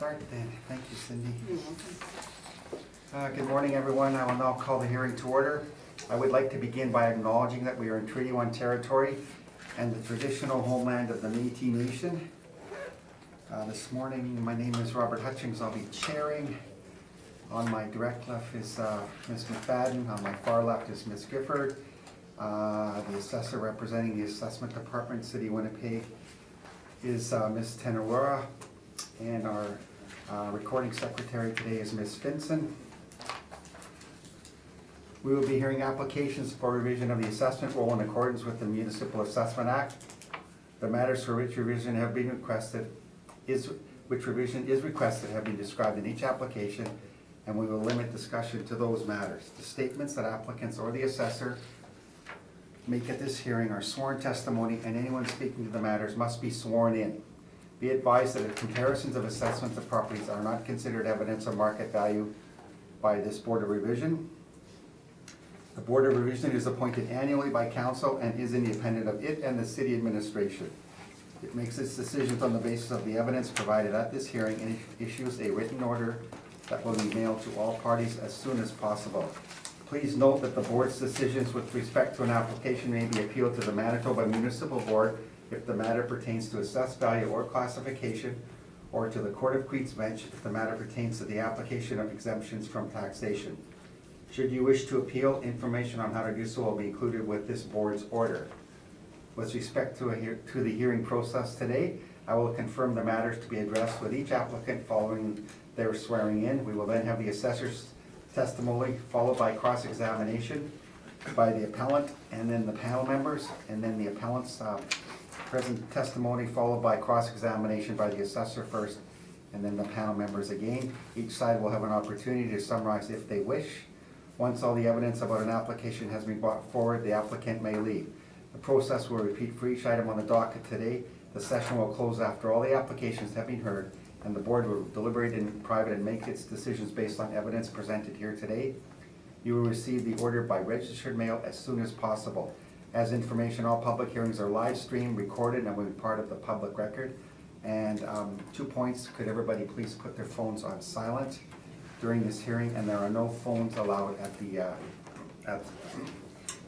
start then. Thank you, Cindy. You're welcome. Good morning, everyone. I will now call the hearing to order. I would like to begin by acknowledging that we are in Treaty 1 territory and the traditional homeland of the Métis Nation. This morning, my name is Robert Hutchings. I'll be chairing. On my direct left is Ms. McFadden. On my far left is Ms. Gifford. The assessor representing the Assessment Department, City of Winnipeg, is Ms. Tenorura. And our recording secretary today is Ms. Finson. We will be hearing applications for revision of the assessment roll in accordance with the Municipal Assessment Act. The matters for which revision have been requested have been described in each application, and we will limit discussion to those matters. The statements that applicants or the assessor make at this hearing are sworn testimony, and anyone speaking to the matters must be sworn in. Be advised that comparisons of assessments of properties are not considered evidence of market value by this Board of Revision. The Board of Revision is appointed annually by Council and is independent of it and the City Administration. It makes its decisions on the basis of the evidence provided at this hearing and issues a written order that will be mailed to all parties as soon as possible. Please note that the Board's decisions with respect to an application may be appealed to the Manitoba Municipal Board if the matter pertains to assessed value or classification, or to the Court of Queen's Bench if the matter pertains to the application of exemptions from taxation. Should you wish to appeal, information on how to do so will be included with this Board's order. With respect to the hearing process today, I will confirm the matters to be addressed with each applicant following their swearing in. We will then have the assessor's testimony followed by cross-examination by the appellant and then the panel members, and then the appellant's present testimony followed by cross-examination by the assessor first, and then the panel members again. Each side will have an opportunity to summarize if they wish. Once all the evidence about an application has been brought forward, the applicant may leave. The process will repeat for each item on the docket today. The session will close after all the applications have been heard, and the Board will deliberate in private and make its decisions based on evidence presented here today. You will receive the order by registered mail as soon as possible. As information, all public hearings are live streamed, recorded, and will be part of the public record. And 2 points, could everybody please put their phones on silent during this hearing, and there are no phones allowed at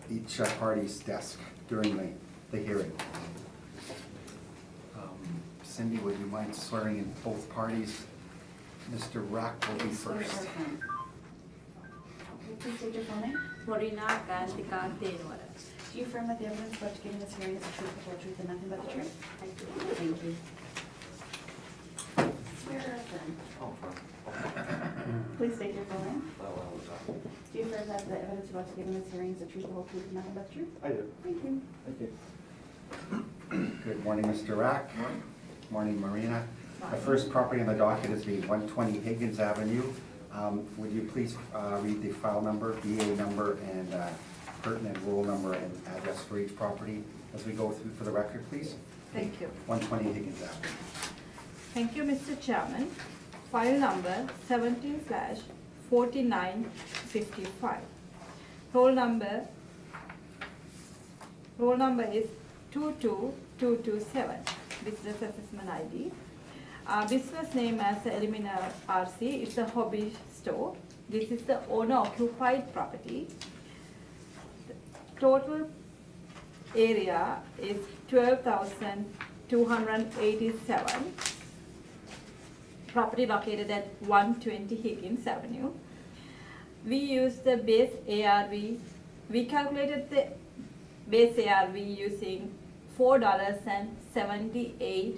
each party's desk during the hearing. Cindy, would you mind swearing in both parties? Mr. Rack will be first. Please state your full name. Morina Gantika Tenwara. Do you affirm that the evidence about to give in this hearing is the truth, the whole truth, and nothing but the truth? I do. Thank you. Swear then. Please state your full name. Do you affirm that the evidence about to give in this hearing is the truth, the whole truth, and nothing but the truth? I do. Thank you. Thank you. Good morning, Mr. Rack. Morning, Marina. The first property on the docket is the 120 Higgins Avenue. Would you please read the file number, BA number, and pertinent roll number and address for each property as we go through for the record, please? Thank you. 120 Higgins Avenue. Thank you, Mr. Chairman. File number 17/4955. Roll number is 22227. Business assessment ID. Business name as Elimina RC. It's a hobby store. This is the owner occupied property. The total area is 12,287. Property located at 120 Higgins Avenue. We use the base ARV. We calculated the base ARV using $4.78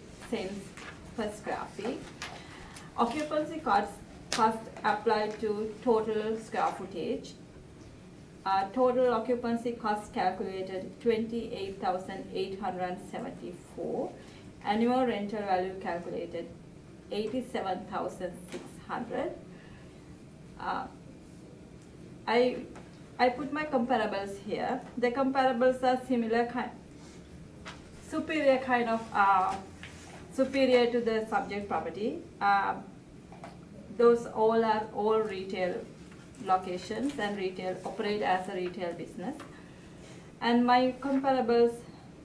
per square feet. Occupancy cost applied to total square footage. Total occupancy cost calculated 28,874. Annual rental value calculated 87,600. I put my comparables here. The comparables are superior to the subject property. Those all are retail locations and operate as a retail business. And my comparables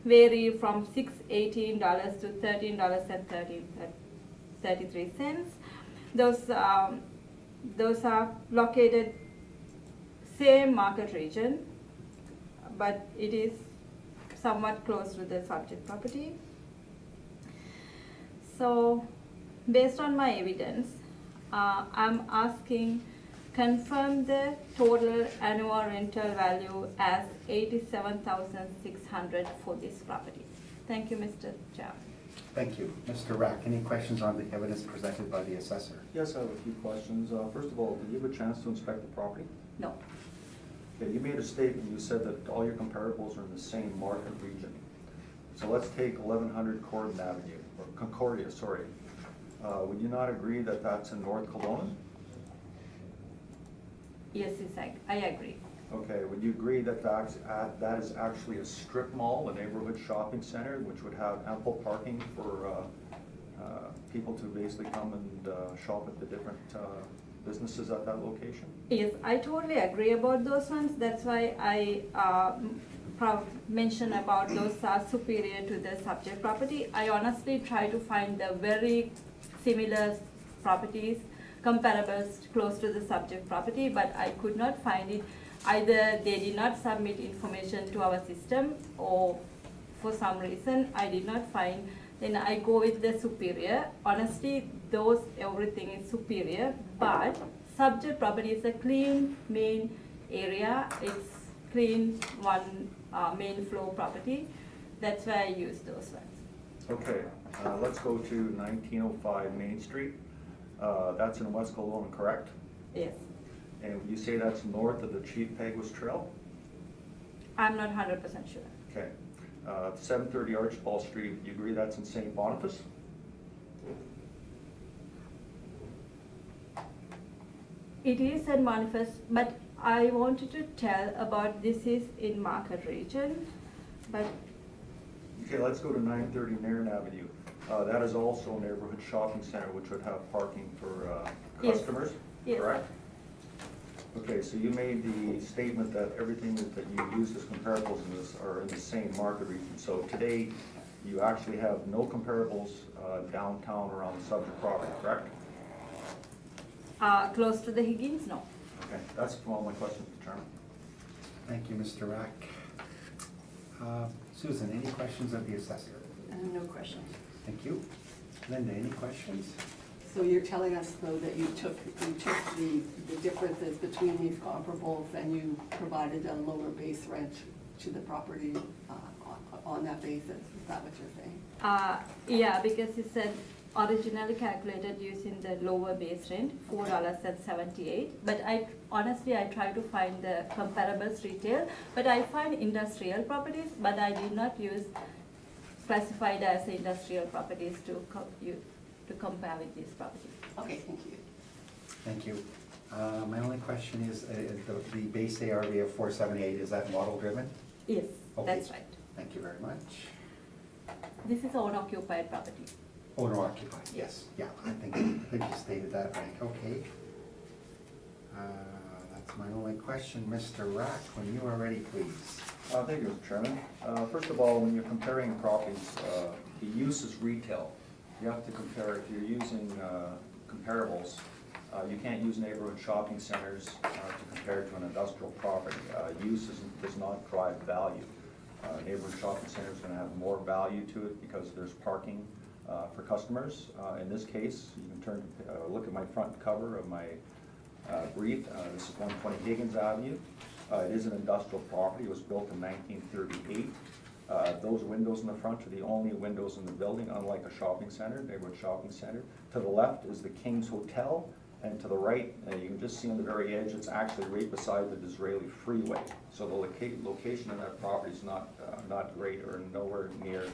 vary from $6.18 to $13.33. Those are located same market region, but it is somewhat close to the subject property. So, based on my evidence, I'm asking confirm the total annual rental value as $87,600 for this property. Thank you, Mr. Chair. Thank you. Mr. Rack, any questions on the evidence presented by the assessor? Yes, I have a few questions. First of all, did you have a chance to inspect the property? No. Okay, you made a statement, you said that all your comparables are in the same market region. So let's take 1100 Concordia, sorry. Would you not agree that that's in North Kelowna? Yes, I agree. Okay, would you agree that that is actually a strip mall, a neighborhood shopping center, which would have ample parking for people to basically come and shop at the different businesses at that location? Yes, I totally agree about those ones. That's why I mentioned about those are superior to the subject property. I honestly try to find the very similar properties, comparables close to the subject property, but I could not find it. Either they did not submit information to our system, or for some reason I did not find. Then I go with the superior. Honestly, everything is superior, but subject property is a clean main area. It's clean one main floor property. That's why I use those ones. Okay, let's go to 1905 Main Street. That's in West Kelowna, correct? Yes. And you say that's north of the Chief Peguis Trail? I'm not 100% sure. Okay. 730 Archibald Street, you agree that's in St. Boniface? It is in Manifest, but I wanted to tell about this is in market region, but Okay, let's go to 930 Nairn Avenue. That is also a neighborhood shopping center which would have parking for Yes. customers, Yes. correct? Okay, so you made the statement that everything that you used as comparables in this are in the same market region. So today, you actually have no comparables downtown around the subject property, correct? close to the Higgins, no. Okay, that's all my questions, Mr. Chairman. Thank you, Mr. Rack. Susan, any questions of the assessor? No questions. Thank you. Linda, any questions? So you're telling us, though, that you took the differences between these comparables and you provided a lower base rent to the property on that basis? Is that what you're saying? Yeah, because it said originally calculated using the lower base rent, $4.78. But honestly, I try to find the comparables retail, but I find industrial properties, but I did not use classified as industrial properties to compare with these properties. Okay, thank you. Thank you. My only question is, the base ARV of 478, is that model driven? Yes, Okay. that's right. Thank you very much. This is owner-occupied property. Owner occupied, yes, yeah, I think you stated that right, okay. That's my only question. Mr. Rack, when you are ready, please. Thank you, Mr. Chairman. First of all, when you're comparing properties, the use is retail. You have to compare, if you're using comparables, you can't use neighborhood shopping centers to compare to an industrial property. Use does not drive value. Neighborhood shopping center is going to have more value to it because there's parking for customers. In this case, you can look at my front cover of my brief. This is 120 Higgins Avenue. It is an industrial property. It was built in 1938. Those windows in the front are the only windows in the building, unlike a shopping center, neighborhood shopping center. To the left is the King's Hotel, and to the right, you can just see on the very edge, it's actually right beside the Disraeli Freeway. So the location of that property is not great or nowhere near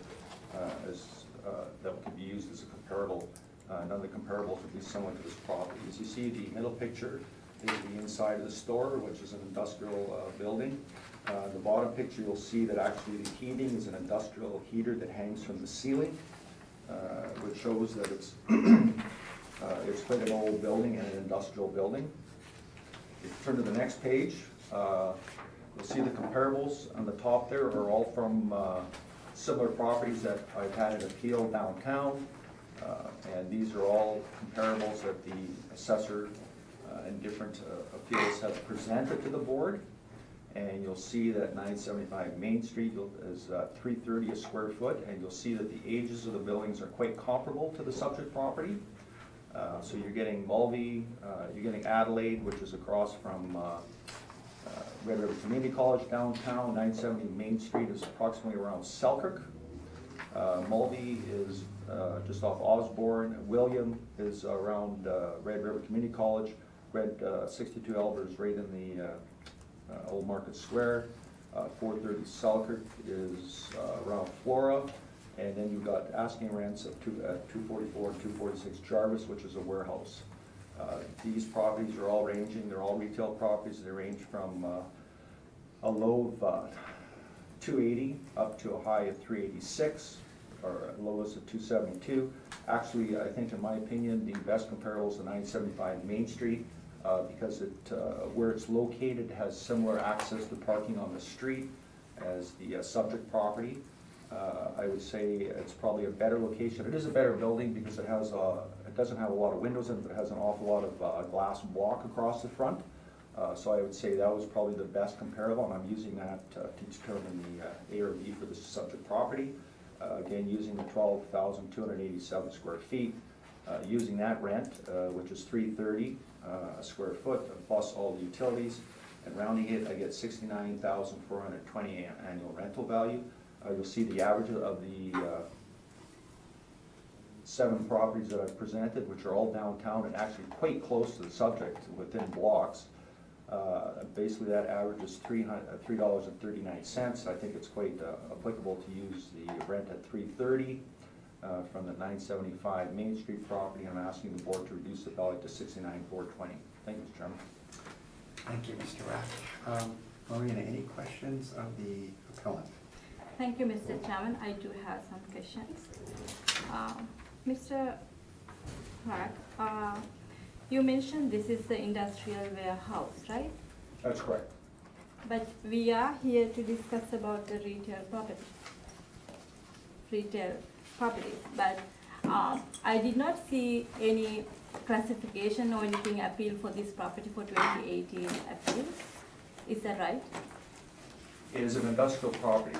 that could be used as a comparable. None of the comparables would be similar to this property. As you see, the middle picture is the inside of the store, which is an industrial building. The bottom picture, you'll see that actually the heating is an industrial heater that hangs from the ceiling, which shows that it's quite an old building and an industrial building. If you turn to the next page, you'll see the comparables on the top there are all from similar properties that I've had an appeal downtown. And these are all comparables that the assessor and different appeals have presented to the board. And you'll see that 975 Main Street is $330 a square foot, and you'll see that the ages of the buildings are quite comparable to the subject property. So you're getting Mulvey, you're getting Adelaide, which is across from Red River Community College downtown. 970 Main Street is approximately around Selkirk. Mulvey is just off Osborne. William is around Red River Community College. Red 62 Albert is right in the Old Market Square. 430 Selkirk is around Flora. And then you've got asking rents of 244 and 246 Jarvis, which is a warehouse. These properties are all ranging, they're all retail properties. They range from a low of 280 up to a high of 386, or lowest of 272. Actually, I think in my opinion, the best comparable is the 975 Main Street, because where it's located has similar access to parking on the street as the subject property. I would say it's probably a better location. It is a better building because it has it doesn't have a lot of windows in it, but it has an awful lot of glass block across the front. So I would say that was probably the best comparable, and I'm using that to determine the A or B for the subject property. Again, using the 12,287 square feet, using that rent, which is $330 a square foot, plus all the utilities, and rounding it, I get $69,420 annual rental value. You'll see the average of the 7 properties that I've presented, which are all downtown and actually quite close to the subject within blocks. Basically, that average is $3.39. I think it's quite applicable to use the rent at $330 from the 975 Main Street property. I'm asking the board to reduce the value to $69,420. Thank you, Mr. Chairman. Thank you, Mr. Rath. Marina, any questions of the appellant? Thank you, Mr. Chairman. I do have some questions. Mr. Clark, you mentioned this is the industrial warehouse, right? That's correct. But we are here to discuss about the retail properties. But I did not see any classification or anything appeal for this property for 2018 appeal. Is that right? It is an industrial property.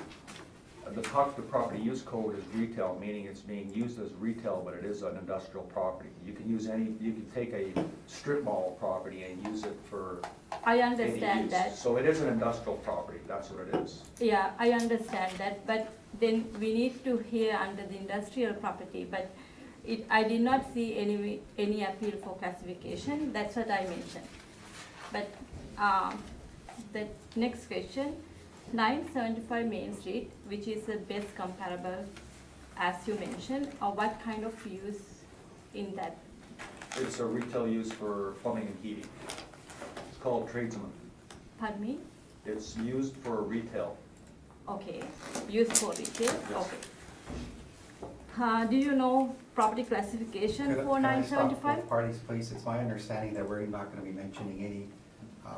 The property use code is retail, meaning it's being used as retail, but it is an industrial property. You can use you can take a strip mall property and use it for I any understand use. that. So it is an industrial property, that's what it is. Yeah, I understand that, but then we need to hear under the industrial property, but I did not see any appeal for classification. That's what I mentioned. But the next question, 975 Main Street, which is the best comparable, as you mentioned, what kind of use in that? It's a retail use for plumbing and heating. It's called tradesman. Pardon me? It's used for retail. Okay, used for retail, Yes. okay. Do you know property classification for Can I stop 975? both parties, please? It's my understanding that we're not going to be mentioning any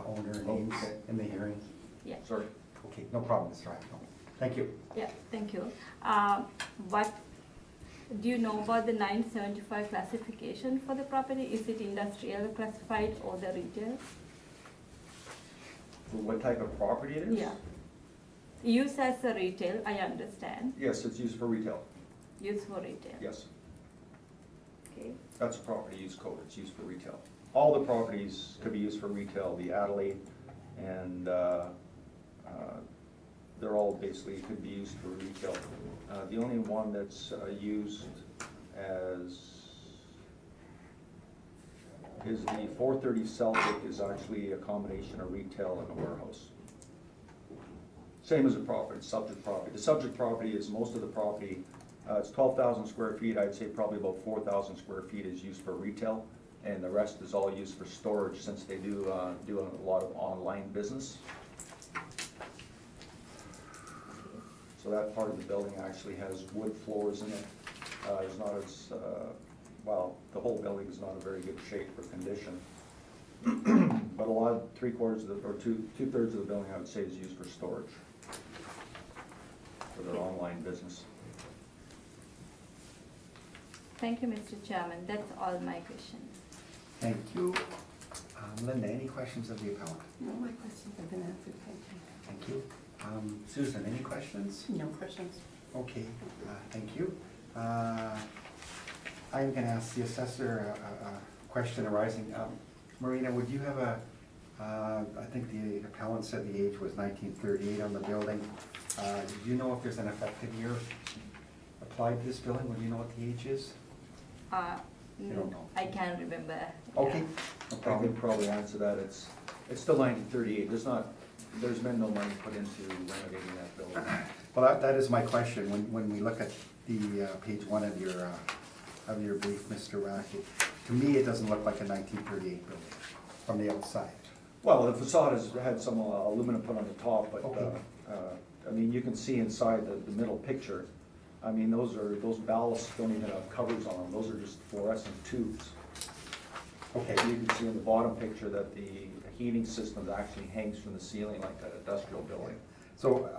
owner names Okay. in the hearing. Yeah. Sorry. Okay, no problem, Mr. Rath. No. Thank you. Yeah, thank you. What do you know about the 975 classification for the property? Is it industrial classified or the retail? What type of property it is? Yeah. Use as a retail, I understand. Yes, it's used for retail. Use for retail. Yes, Okay. that's a property use code. It's used for retail. All the properties could be used for retail, the Adelaide, and they're all basically could be used for retail. The only one that's used as is the 430 Celtic is actually a combination of retail and a warehouse. Same as a property, subject property. The subject property is most of the property, it's 12,000 square feet. I'd say probably about 4,000 square feet is used for retail, and the rest is all used for storage since they do a lot of online business. So that part of the building actually has wood floors in it. It's not as, well, the whole building is not in very good shape or condition. But a lot, 2/3 of the building, I would say, is used for storage for their online business. Thank you, Mr. Chairman. That's all my questions. Thank you. Linda, any questions of the appellant? No, my questions have been answered, thank you. Thank you. Susan, any questions? No questions. Okay, thank you. I'm gonna ask the assessor a question arising. Marina, would you have I think the appellant said the age was 1938 on the building. Do you know if there's an effective year applied to this building? Would you know what the age is? You don't know. I can't remember. Okay, no I can problem. probably answer that. It's still 1938. There's been no money put into renovating that building. Well, that is my question. When we look at the page one of your brief, Mr. Rackett, to me, it doesn't look like a 1938 building from the outside. Well, the facade has had some aluminum put on the top, but, Okay. I mean, you can see inside the middle picture. I mean, those ballasts don't even have covers on them. Those are just fluorescent tubes. Okay, You can see in the bottom picture that the heating system actually hangs from the ceiling like an industrial building. so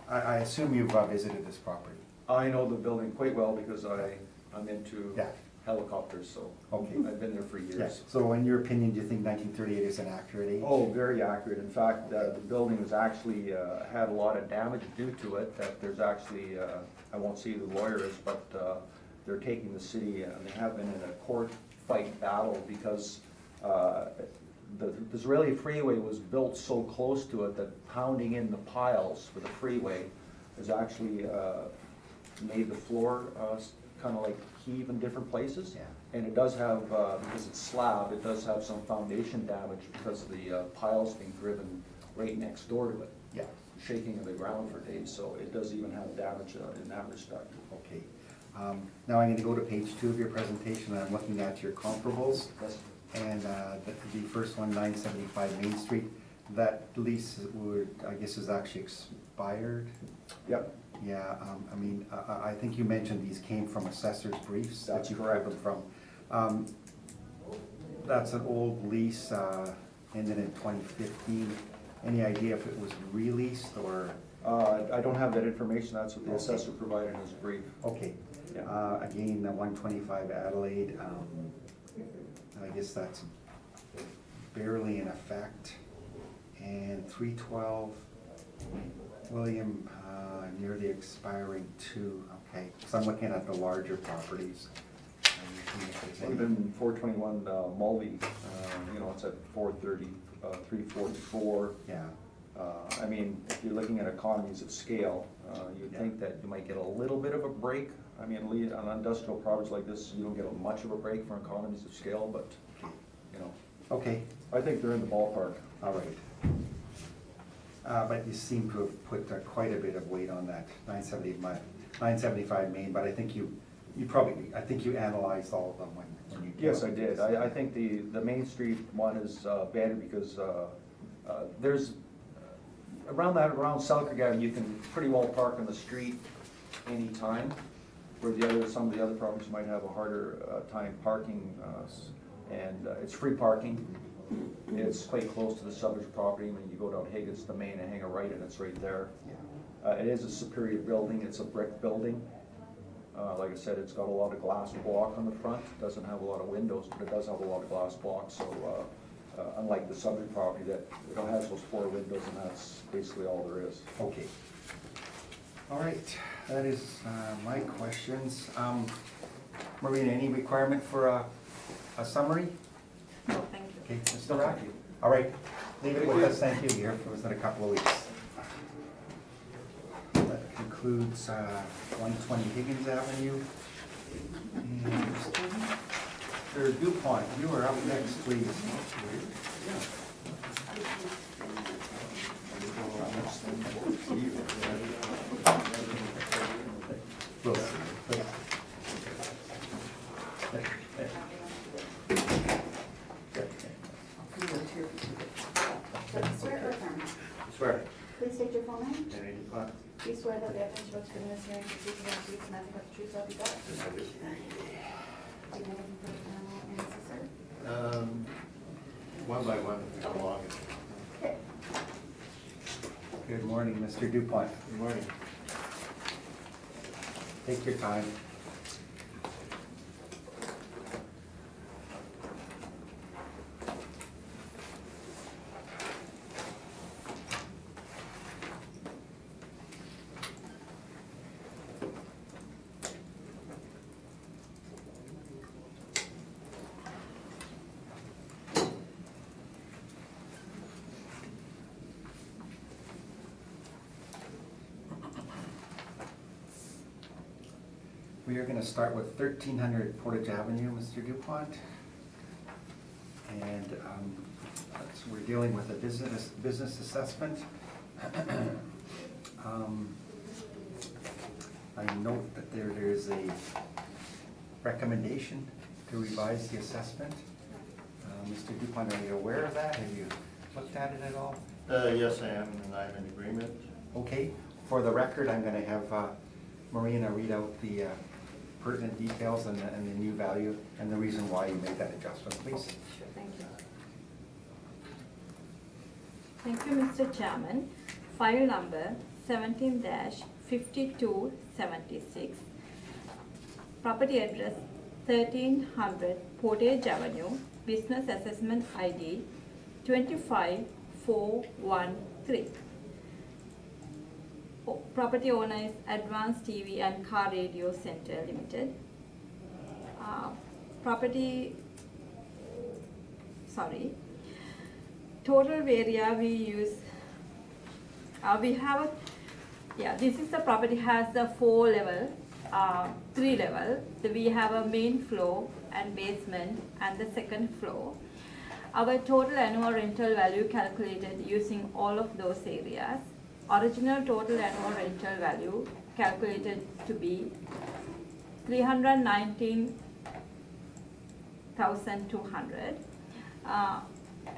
I assume you've visited this property? I know the building quite well because I'm into Yeah. helicopters, so Okay. I've been there for years. Yes. So in your opinion, do you think 1938 is an accurate age? Oh, very accurate. In fact, the building has actually had a lot of damage due to it, that there's actually, I won't say who the lawyer is, but they're taking the city, and they have been in a court fight battle because the Israeli freeway was built so close to it that pounding in the piles for the freeway has actually made the floor kind of like heave in different places. Yeah. And it does have, because it's slab, it does have some foundation damage because of the piles being driven right next door to it, Yeah, shaking of the ground for days, so it does even have damage in that respect. okay. Now I'm going to go to page 2 of your presentation, and I'm looking at your comparables. Yes. And the first one, 975 Main Street, that lease would, I guess, is actually expired? Yep, Yeah, I mean, I think you mentioned these came from assessor's briefs that That's you pulled correct. them from. That's an old lease, ended in 2015. Any idea if it was released or? I don't have that information, that's what the assessor provided in his brief. Okay. Yeah. Again, 125 Adelaide, I guess that's barely in effect. And 312 William, near the expiring 2, okay. So I'm looking at the larger properties. It would have been 421 Mulvey, it's at 430, 344. Yeah, I mean, if you're looking at economies of scale, you'd Yeah. think that you might get a little bit of a break. I mean, on industrial properties like this, you don't get much of a break from economies of scale, but, okay, I think they're in the ballpark. all right. But you seem to have put quite a bit of weight on that 975 Main, but I think you analyzed all of them when you. Yes, I did. I think the Main Street one is better because there's, around Selkirk Avenue, you can pretty well park on the street anytime, where some of the other properties might have a harder time parking, and it's free parking. It's quite close to the subject property. When you go down Higgins to Main and hang a right, and it's right there. Yeah. It is a superior building. It's a brick building. Like I said, it's got a lot of glass block on the front. It doesn't have a lot of windows, but it does have a lot of glass block. So unlike the subject property that has those 4 windows, and that's basically all there is. Okay. All right, that is my questions. Marina, any requirement for a summary? No, thank you. Okay, Mr. Rocky. All right, leave it with us. Thank you. Here for us in a couple of weeks. That concludes 120 Higgins Avenue. And Mr. DuPont, you are up next, please. Swear or affirm? Swear. Please state your full name. Henry DuPont. Do you swear that the evidence you're about to give in this hearing is the truth and the truth, and nothing but the truth, so help you God? Do you have anything for the panel and assessor? One by one, how long? Okay. Good morning, Mr. DuPont. Good morning. Take your time. We are gonna start with 1300 Portage Avenue, Mr. Dupont. And so we're dealing with a business assessment. I note that there is a recommendation to revise the assessment. Mr. Dupont, are you aware of that? Have you looked at it at all? Yes, I am, and I'm in agreement. Okay, for the record, I'm gonna have Marina read out the pertinent details and the new value and the reason why you made that adjustment, please. Sure, thank you. Thank you, Mr. Chairman. File number 17-5276. Property address 1300 Portage Avenue, business assessment ID 25413. Property owner is Advanced TV and Car Radio Center Limited. Total area we use, this is the property has the 4 level, 3 level. So we have a main floor and basement and the second floor. Our total annual rental value calculated using all of those areas. Original total annual rental value calculated to be $319,200,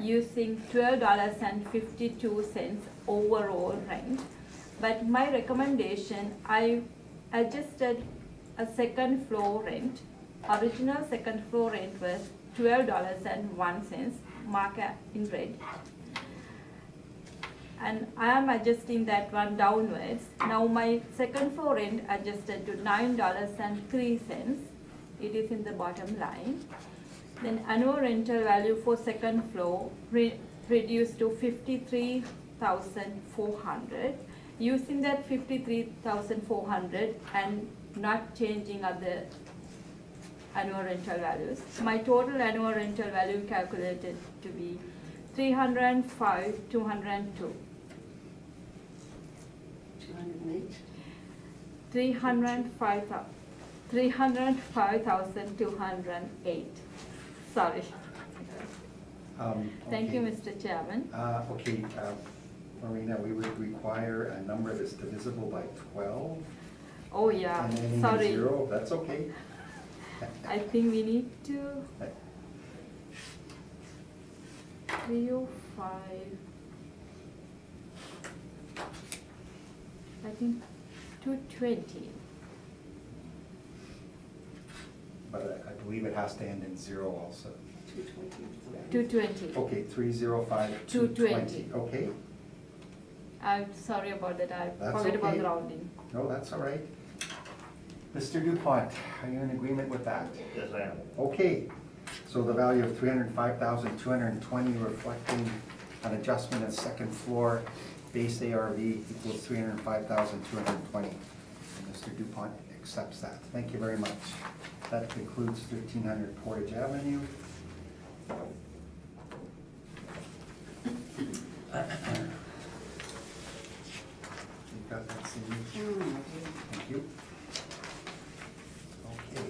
using $12.52 overall rent. But my recommendation, I adjusted a second floor rent. Original second floor rent was $12.01, marked in red. And I am adjusting that one downwards. Now my second floor rent adjusted to $9.03. It is in the bottom line. Then annual rental value for second floor reduced to $53,400. Using that $53,400 and not changing other annual rental values, my total annual rental value calculated to be $305,202. 208? $305,208. Sorry. Thank you, Okay. Mr. Chairman. Okay, Marina, we would require a number that's divisible by 12. Oh, yeah, And ending in sorry. 0, that's okay. I think we need to 305. I think 220. But I believe it has to end in 0 also. 220. 220. Okay, 305, 220. 220, okay? I'm sorry about that. I That's forgot about okay. the rounding. No, that's all right. Mr. Dupont, are you in agreement with that? Yes, I am. Okay, so the value of $305,220 reflecting an adjustment in second floor base ARV equals $305,220. Mr. Dupont accepts that. Thank you very much. That concludes 1300 Portage Avenue. You've got that signature? Thank you. Okay.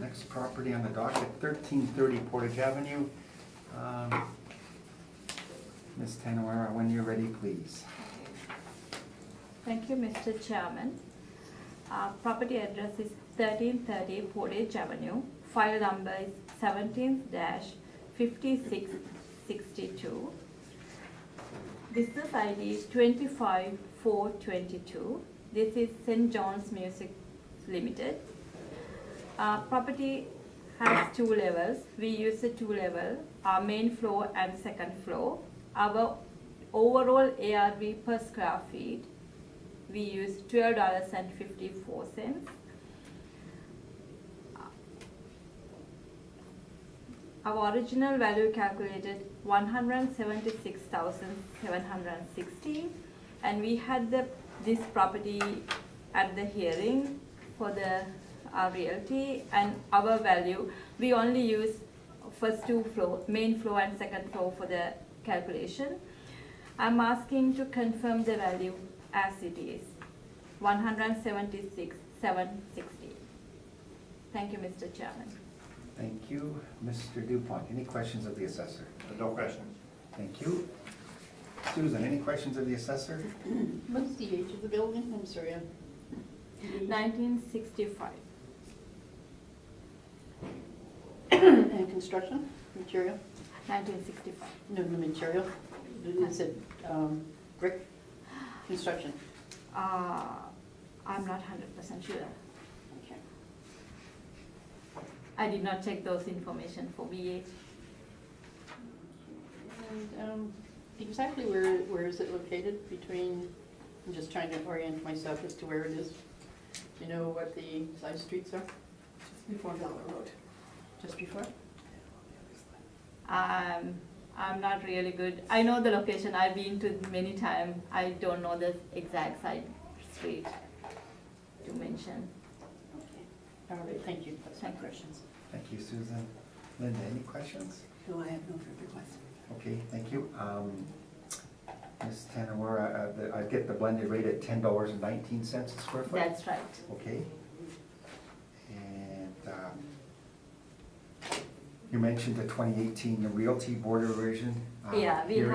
Next property on the docket, 1330 Portage Avenue. Ms. Tanawara, when you're ready, please. Thank you, Mr. Chairman. Property address is 1330 Portage Avenue. File number is 17-5662. Business ID is 25422. This is St. John's Music Limited. Property has 2 levels. We use the 2 level, our main floor and second floor. Our overall ARV per square feet, we use $12.54. Our original value calculated $176,760, and we had this property at the hearing for the realty, and our value, we only use first 2 floor, main floor and second floor for the calculation. I'm asking to confirm the value as it is, 176,760. Thank you, Mr. Chairman. Thank you. Mr. Dupont, any questions of the assessor? No questions. Thank you. Susan, any questions of the assessor? What's the age of the building? I'm sorry. 1965. And construction, material? 1965. No, the material? Is it brick construction? I'm not 100% sure. Okay. I did not check those information for BA. And exactly where is it located between, I'm just trying to orient myself as to where it is. Do you know what the side streets are? Just before Delaware Road. Just before? I'm not really good. I know the location. I've been to many times. I don't know the exact side street to mention. Okay. All right, thank you. That's my Thank you. questions. Thank you, Susan. Linda, any questions? No, I have no further questions. Okay, thank you. Ms. Tanawara, I get the blended rate at $10.19 a square foot? That's right. Okay. And you mentioned the 2018 Realty Board revision. Yeah, we hearing.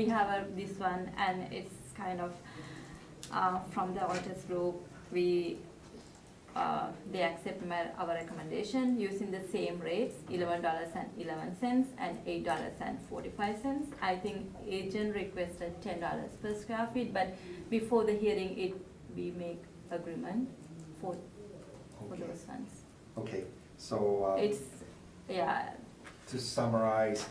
have this one, and it's kind of from the Alters Group. They accept our recommendation using the same rates, $11.11 and $8.45. I think agent requested $10 per square feet, but before the hearing, we make agreement for Okay. those ones. Okay, so It's, yeah, to summarize,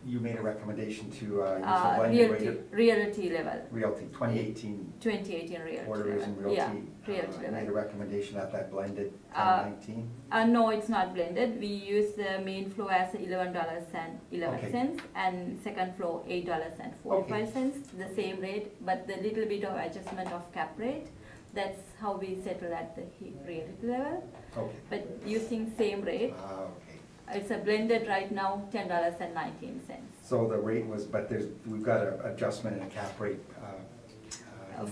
you made a recommendation to use the blended rate of realty level, Realty, 2018 2018 realty Board revision level. Yeah, Realty. realty Made a level. recommendation at that blended Uh, 1019. No, it's not blended. We use the main floor as $11.11 and second floor $8.45, the same rate, but the little bit of adjustment of cap rate. That's how we settle at the realty level. Okay. But using same rate, Okay. it's a blended right now, $10.19 So the rate was, but we've got an adjustment in a cap rate.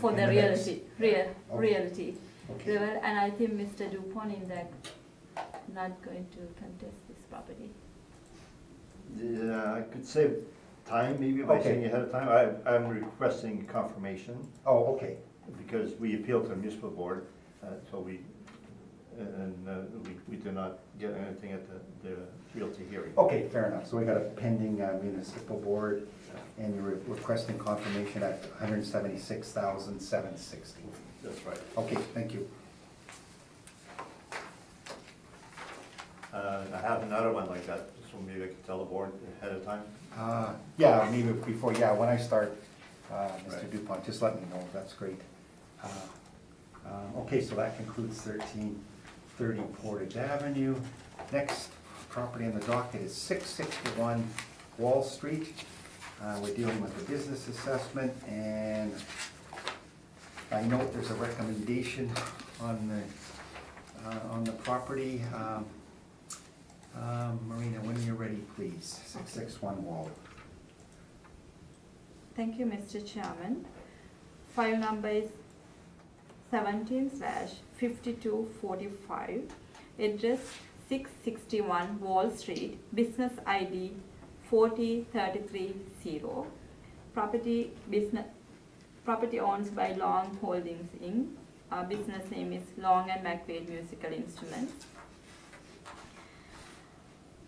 for in the next- realty Okay. level. And I think Mr. Dupont in that not going to contest this property. Yeah, I could save time maybe by Okay. saying ahead of time. I'm requesting confirmation Oh, okay. because we appeal to the municipal board, so we do not get anything at the realty hearing. Okay, fair enough. So we got a pending municipal board, and you're requesting confirmation at $176,760. That's right. Okay, thank you. I have another one like that, so maybe I could tell the board ahead of time. Yeah, maybe before, when I start, Mr. Right. Dupont, just let me know, that's great. Okay, so that concludes 1330 Portage Avenue. Next property on the docket is 661 Wall Street. We're dealing with the business assessment, and I note there's a recommendation on the property. Marina, when you're ready, please, 661 Wall. Thank you, Mr. Chairman. File number is 17/5245. Address 661 Wall Street. Business ID 40330. Property owned by Long Holdings Inc. Business name is Long and McQuaid Musical Instruments.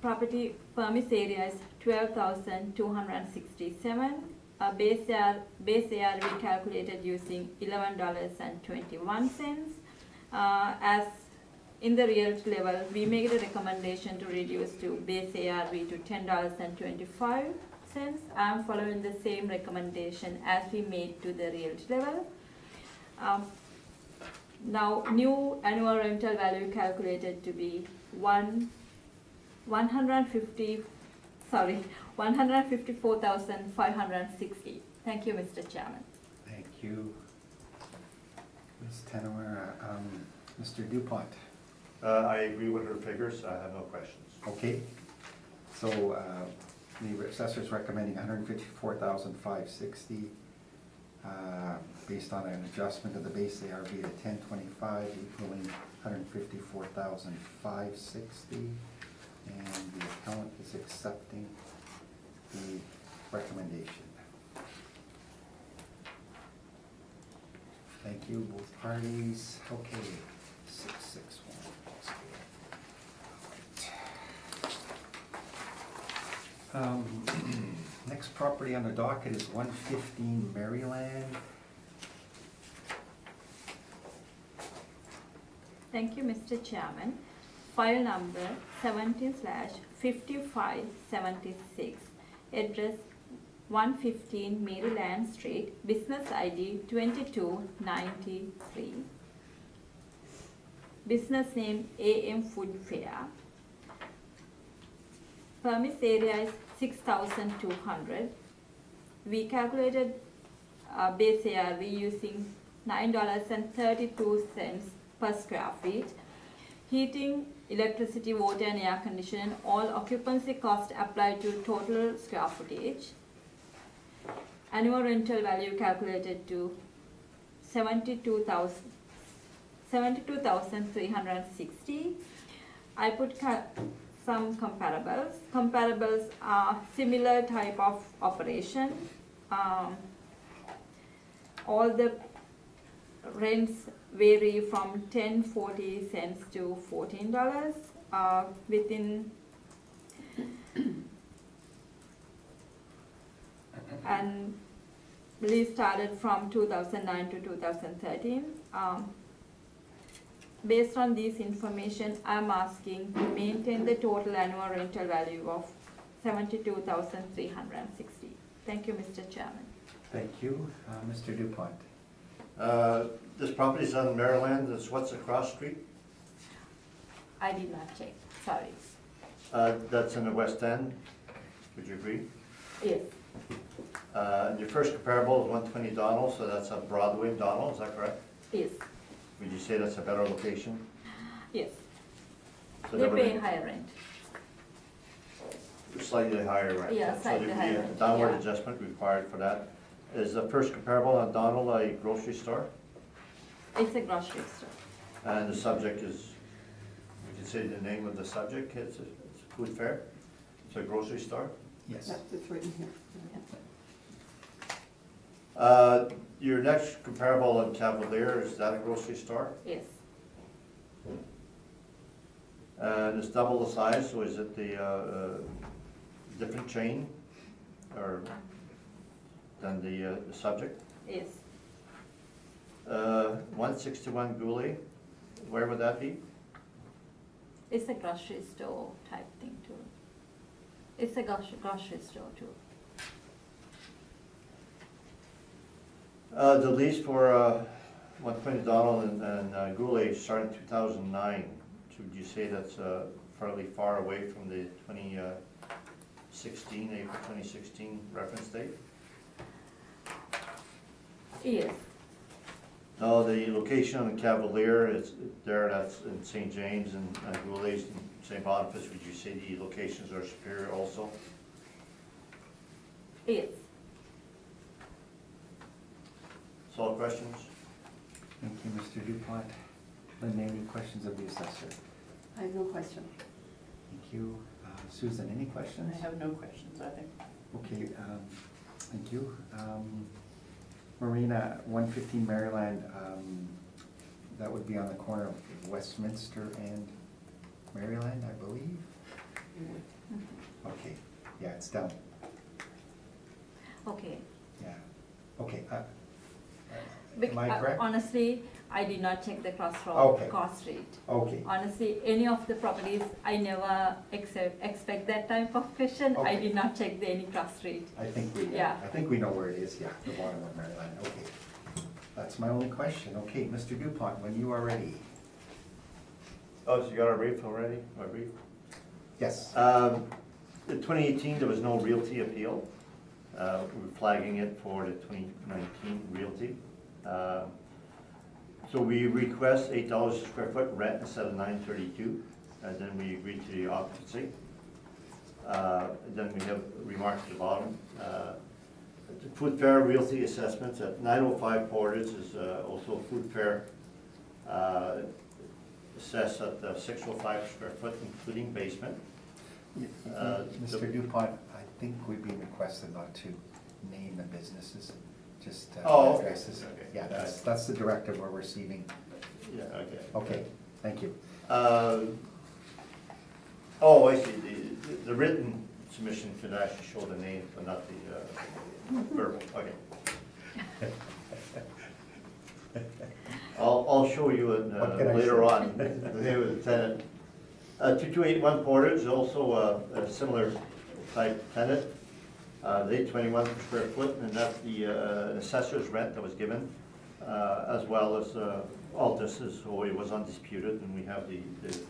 Property premise area is 12,267. Base ARV calculated using $11.21. As in the realty level, we made a recommendation to reduce to base ARV to $10.25. I'm following the same recommendation as we made to the realty level. Now, new annual rental value calculated to be $154,560. Thank you, Mr. Chairman. Thank you. Ms. Tanawara, Mr. Dupont. I agree with her figures, I have no questions. Okay, so The assessor's recommending $154,560, based on an adjustment of the base ARV to 1025, equaling $154,560. And the appellant is accepting the recommendation. Thank you, both parties. Okay, 661. Next property on the docket is 115 Maryland. Thank you, Mr. Chairman. File number 17/5576, address 115 Maryland Street, business ID 2293, business name AM Food Fair. Permit area is 6,200. We calculated base ARV using $9.32 per square feet. Heating, electricity, water and air conditioning, all occupancy cost applied to total square footage. Annual rental value calculated to $72,360. I put some comparables. Comparables are similar type of operation. All the rents vary from $10.40 to $14 within, and lease started from 2009 to 2013. Based on this information, I'm asking to maintain the total annual rental value of $72,360. Thank you, Mr. Chairman. Thank you. Mr. Dupont. This property's on Maryland, it's what's across street? I did not check, sorry. That's in the West End, would you agree? Yes, Your first comparable is 120 Donald, so that's a Broadway Donald, is that correct? yes, Would you say that's a better location? yes. So They that would pay be higher rent. Slightly higher rent? Yeah, slightly So higher there'd be a rent, downward yeah. adjustment required for that. Is the first comparable on Donald a grocery store? It's a grocery store. And the subject is, would you say the name of the subject, it's a food fair? It's a grocery store? Yes. That's it's written here. Your next comparable on Cavalier, is that a grocery store? Yes, And it's double the size, so is it the different chain or than the subject? yes. 161 Goulet, where would that be? It's a grocery store type thing too. It's a grocery store too. The lease for 120 Donald and Goulet started in 2009. So would you say that's fairly far away from the 2016, April 2016 reference date? Yes, No, the location on the Cavalier is there, that's in St. James, and Goulet's in St. Boniface. Would you say the locations are superior also? yes. That's all questions? Thank you, Mr. Dupont. Linda, any questions of the assessor? I have no question. Thank you. Susan, any questions? I have no questions, I think. Okay, thank you. Marina, 115 Maryland, that would be on the corner of Westminster and Maryland, I believe? Okay, yeah, it's down, Okay. yeah. Okay, am I correct? Honestly, I did not check the Okay. cross street. Okay, Honestly, any of the properties, I never expect that type of question. I Okay. did not check any cross street. I think Yeah. we know where it is, yeah, the bottom of Maryland, okay. That's my only question. Okay, Mr. Dupont, when you are ready. Oh, so you got our brief already, my brief? Yes. In 2018, there was no realty appeal. We're flagging it for the 2019 realty. So we request $8 a square foot rent instead of $9.32, and then we agreed to the occupancy. Then we have remarks at the bottom. The food fair realty assessments at 905 Portage is also a food fair assessed at 605 square foot, including basement. Mr. Dupont, I think we've been requested not to name the businesses, just Oh, okay. addresses. Okay. Yeah, that's the directive we're receiving. Yeah, okay. Okay, thank you. Oh, I see, the written submission could actually show the name, but not the verbal, okay. I'll show you it What can I later say? on, the name of the tenant. 2281 Portage, also a similar type tenant. They 21 per square foot, and that's the assessor's rent that was given, as well as all this is, so it was undisputed, and we have the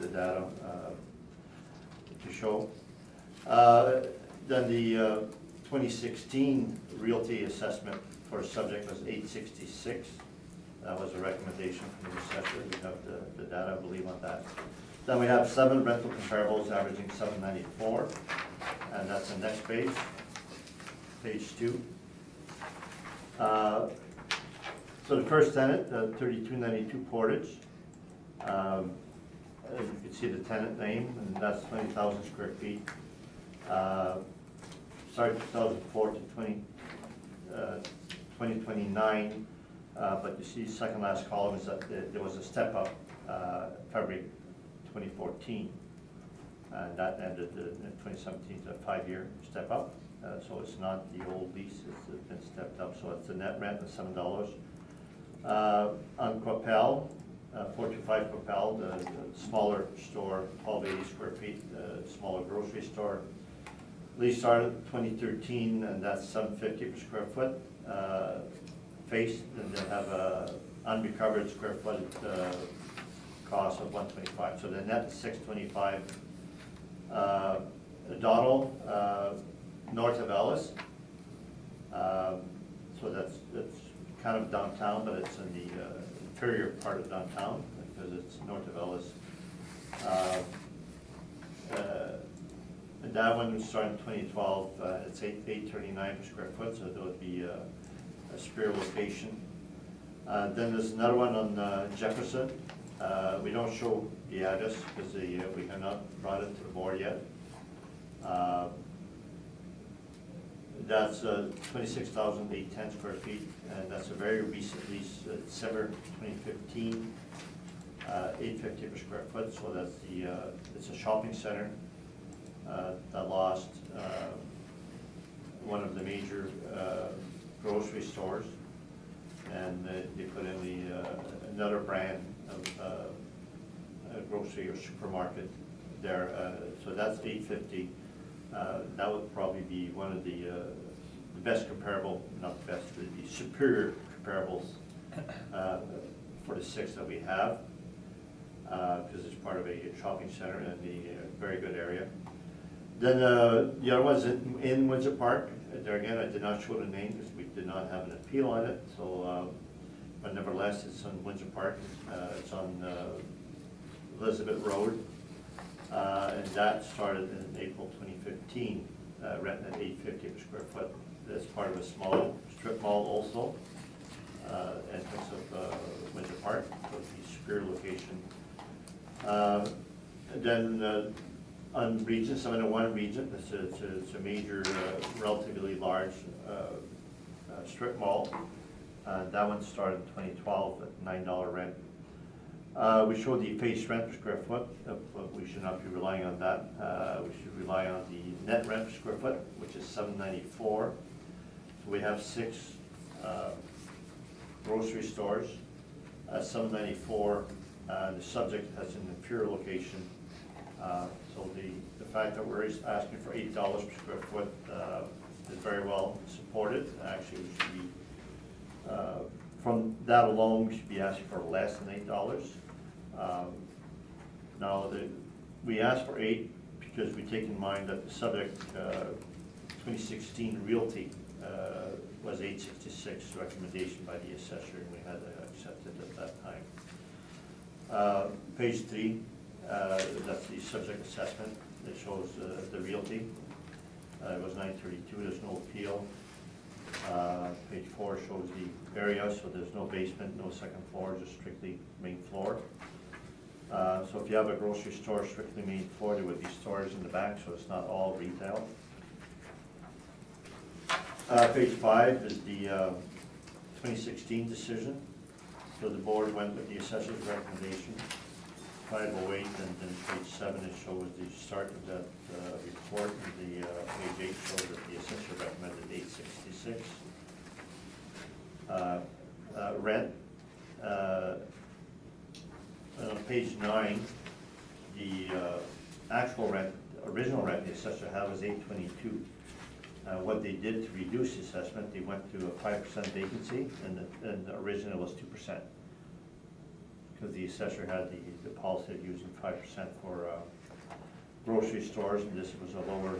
data to show. Then the 2016 realty assessment for subject was 866. That was a recommendation from the assessor. We have the data, I believe, on that. Then we have 7 rental comparables averaging 794, and that's the next page, page 2. So the first tenant, 3292 Portage. As you can see the tenant name, and that's 20,000 square feet. Started 2004 to 2029, but you see second last column is that there was a step up February 2014, and that ended in 2017 to a 5-year step up. So it's not the old lease, it's been stepped up, so it's a net rent of $7. On Quappel, 425 Quappel, the smaller store, 1280 square feet, smaller grocery store. Lease started in 2013, and that's $750 per square foot. Face, and they have a unrecovered square foot cost of $125. So the net is $625. Donald, north of Ellis. So that's kind of downtown, but it's in the inferior part of downtown because it's north of Ellis. And that one was started in 2012. It's $839 per square foot, so that would be a superior location. Then there's another one on Jefferson. We don't show the address because we have not brought it to the board yet. That's 26,810 square feet, and that's a very recent lease, December 2015, 850 per square foot. So that's it's a shopping center that lost one of the major grocery stores, and they put in another brand of a grocery or supermarket there. So that's 850. That would probably be one of the best comparable, not the best, the superior comparables for the 6 that we have, because it's part of a shopping center in a very good area. Then the other one's in Windsor Park. There again, I did not show the name because we did not have an appeal on it. So, but nevertheless, it's on Windsor Park. It's on Elizabeth Road. And that started in April 2015, renting at $850 per square foot. That's part of a small strip mall also, entrance of Windsor Park, so it's a superior location. Then on Regent, 701 Regent, it's a major, relatively large strip mall. That one started in 2012 at $9 rent. We showed the face rent per square foot, but we should not be relying on that. We should rely on the net rent per square foot, which is $794. So we have 6 grocery stores, $794. The subject has an inferior location. So the fact that we're asking for $8 per square foot is very well supported. Actually, we should be, from that alone, we should be asking for less than $8. Now, we asked for 8 because we take in mind that the subject 2016 realty was 866 recommendation by the assessor, and we had accepted at that time. Page 3, that's the subject assessment that shows the realty. It was 932, there's no appeal. Page 4 shows the area, so there's no basement, no second floor, just strictly main floor. So if you have a grocery store strictly main floor, there would be stores in the back, so it's not all retail. Page 5 is the 2016 decision. So the board went with the assessor's recommendation, 508, and then page 7, it shows the start of that report, and the page 8 shows that the assessor recommended 866. Rent, on page 9, the actual rent, original rent the assessor had was 822. What they did to reduce the assessment, they went to a 5% vacancy, and the original was 2%. Because the assessor had the policy of using 5% for grocery stores, and this was a lower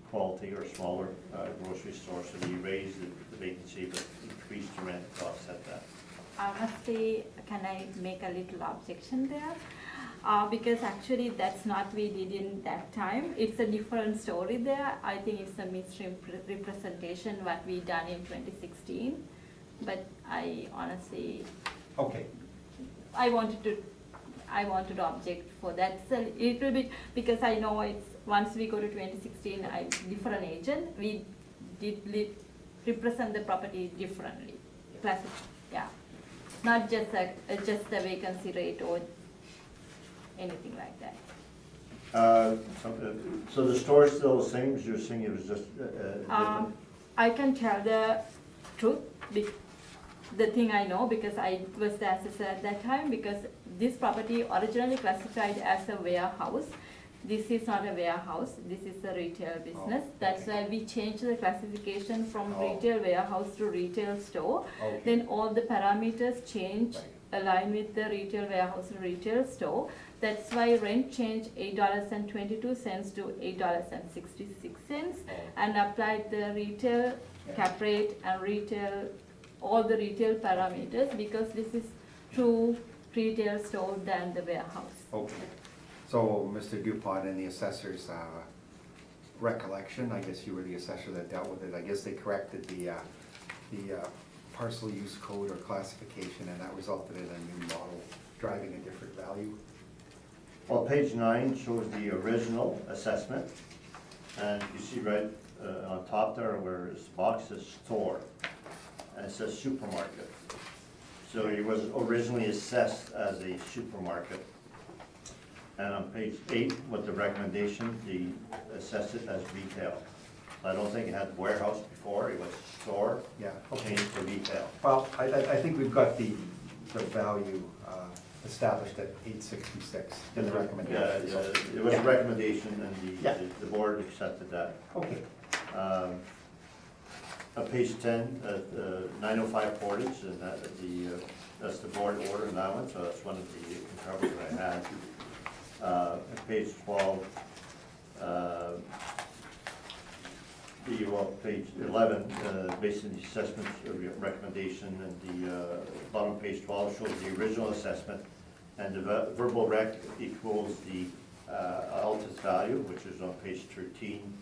quality or smaller grocery store, so they raised the vacancy but increased the rent to offset that. Honestly, can I make a little objection there? Because actually that's not we did in that time. It's a different story there. I think it's a misrepresentation what we done in 2016. But I honestly, Okay, I wanted to object for that. So it will be, because I know it's, once we go to 2016, I'm different agent, we did represent the property differently. Yeah, not just a vacancy rate or anything like that. So the store is still the same, because you're saying it was just different? I can tell the truth, the thing I know, because I was the assessor at that time, because this property originally classified as a warehouse. This is not a warehouse, this is a retail business. Oh, That's okay. why we changed the classification from Oh. retail warehouse to retail store. Okay. Then all the parameters change, Right. align with the retail warehouse and retail store. That's why rent changed $8.22 to $8.66, Oh. and applied the retail cap rate and retail, all the retail parameters, because this is true retail store than the warehouse. Okay. So, Mr. Dupont, in the assessor's recollection, I guess you were the assessor that dealt with it, I guess they corrected the parcel use code or classification, and that resulted in a new model driving a different value. Well, page 9 shows the original assessment, and you see right on top there where this box says store, and it says supermarket. So it was originally assessed as a supermarket. And on page 8, with the recommendation, they assessed it as retail. I don't think it had warehouse before, it was store, Yeah, okay. changed to retail. Well, I think we've got the value established at 866 in the recommendation. Yeah, it was a Yeah. recommendation, and Yeah. the board accepted that. Okay, On page 10, 905 Portage, and that's the board order in that one, so that's one of the comparables that I had. At page 12, page 11, based on the assessment recommendation, and the bottom of page 12 shows the original assessment, and the verbal rec equals the Altus value, which is on page 13.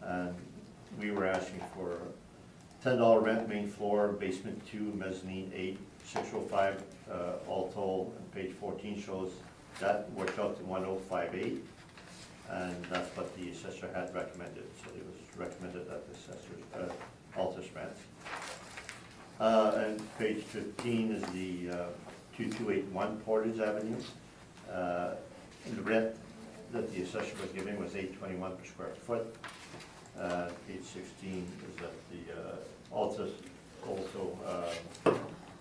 And we were asking for $10 rent, main floor, basement 2, mezzanine 8, 605, all told, and page 14 shows that worked out to 1058, and that's what the assessor had recommended, so it was recommended that the assessor's Altus rents. And page 15 is the 2281 Portage Avenue. The rent that the assessor was giving was $821 per square foot. Page 16 is that the Altus also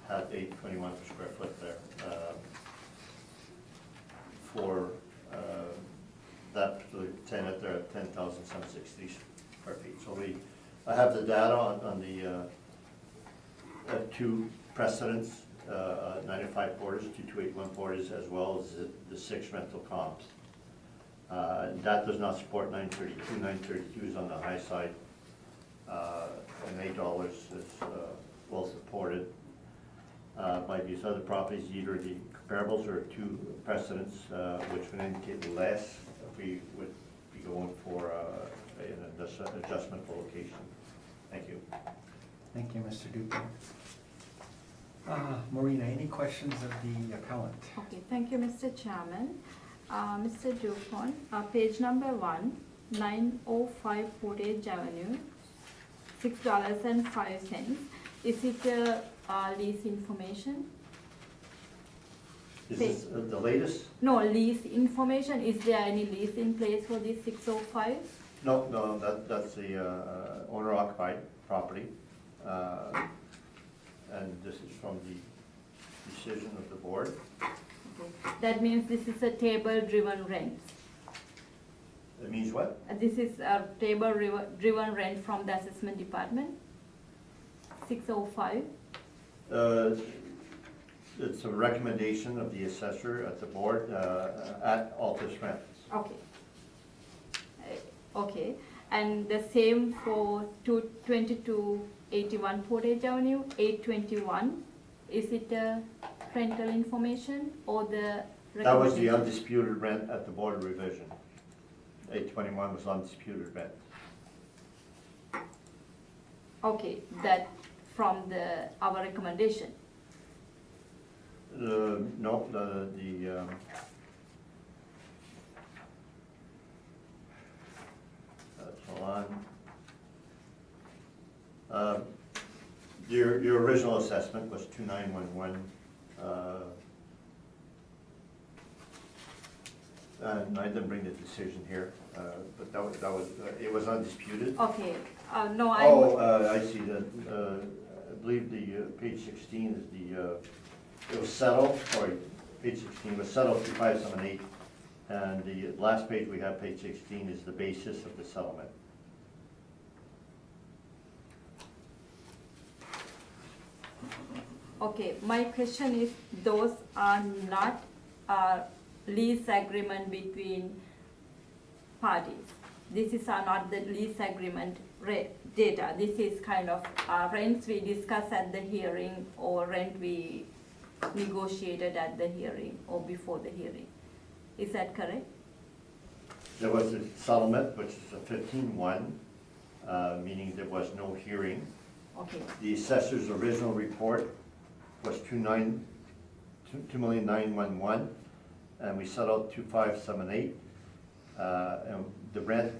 had $821 per square foot there for that particular tenant there at 10,760 square feet. So I have the data on the two precedents, 95 Portage, 2281 Portage, as well as the 6 rental comps. That does not support 932. 932 is on the high side, and $8 is well supported by these other properties. Either the comparables or two precedents, which would indicate less if we would be going for an adjustment for location. Thank you. Thank you, Mr. Dupont. Marina, any questions of the appellant? Okay, thank you, Mr. Chairman. Mr. Dupont, page number 1, 905 Portage Avenue, $6.05. Is it lease information? Is this the latest? No, lease information. Is there any lease in place for this 605? No, that's the owner occupied property. And this is from the decision of the board. Okay. That means this is a table-driven rent. It means what? This is a table-driven rent from the assessment department, 605. It's a recommendation of the assessor at the board at Altus Rents. Okay. Okay, and the same for 2281 Portage Avenue, 821. Is it the rental information or the That was the recommendation? undisputed rent at the board of revision. 821 was undisputed rent. Okay, that from our recommendation. No, hold on. Your original assessment was 2911. And I didn't bring the decision here, but that was it was undisputed. Okay, no, I see that, I believe the page 16 is it was settled, sorry, page 16 was settled 2578. And the last page we have, page 16, is the basis of the settlement. Okay, my question is, those are not lease agreement between parties. This is not the lease agreement data. This is kind of rents we discussed at the hearing or rent we negotiated at the hearing or before the hearing. Is that correct? There was a settlement, which is a 15-1, meaning there was no hearing. Okay, The assessor's original report was 2,911,000, and we settled 2,578. And the rent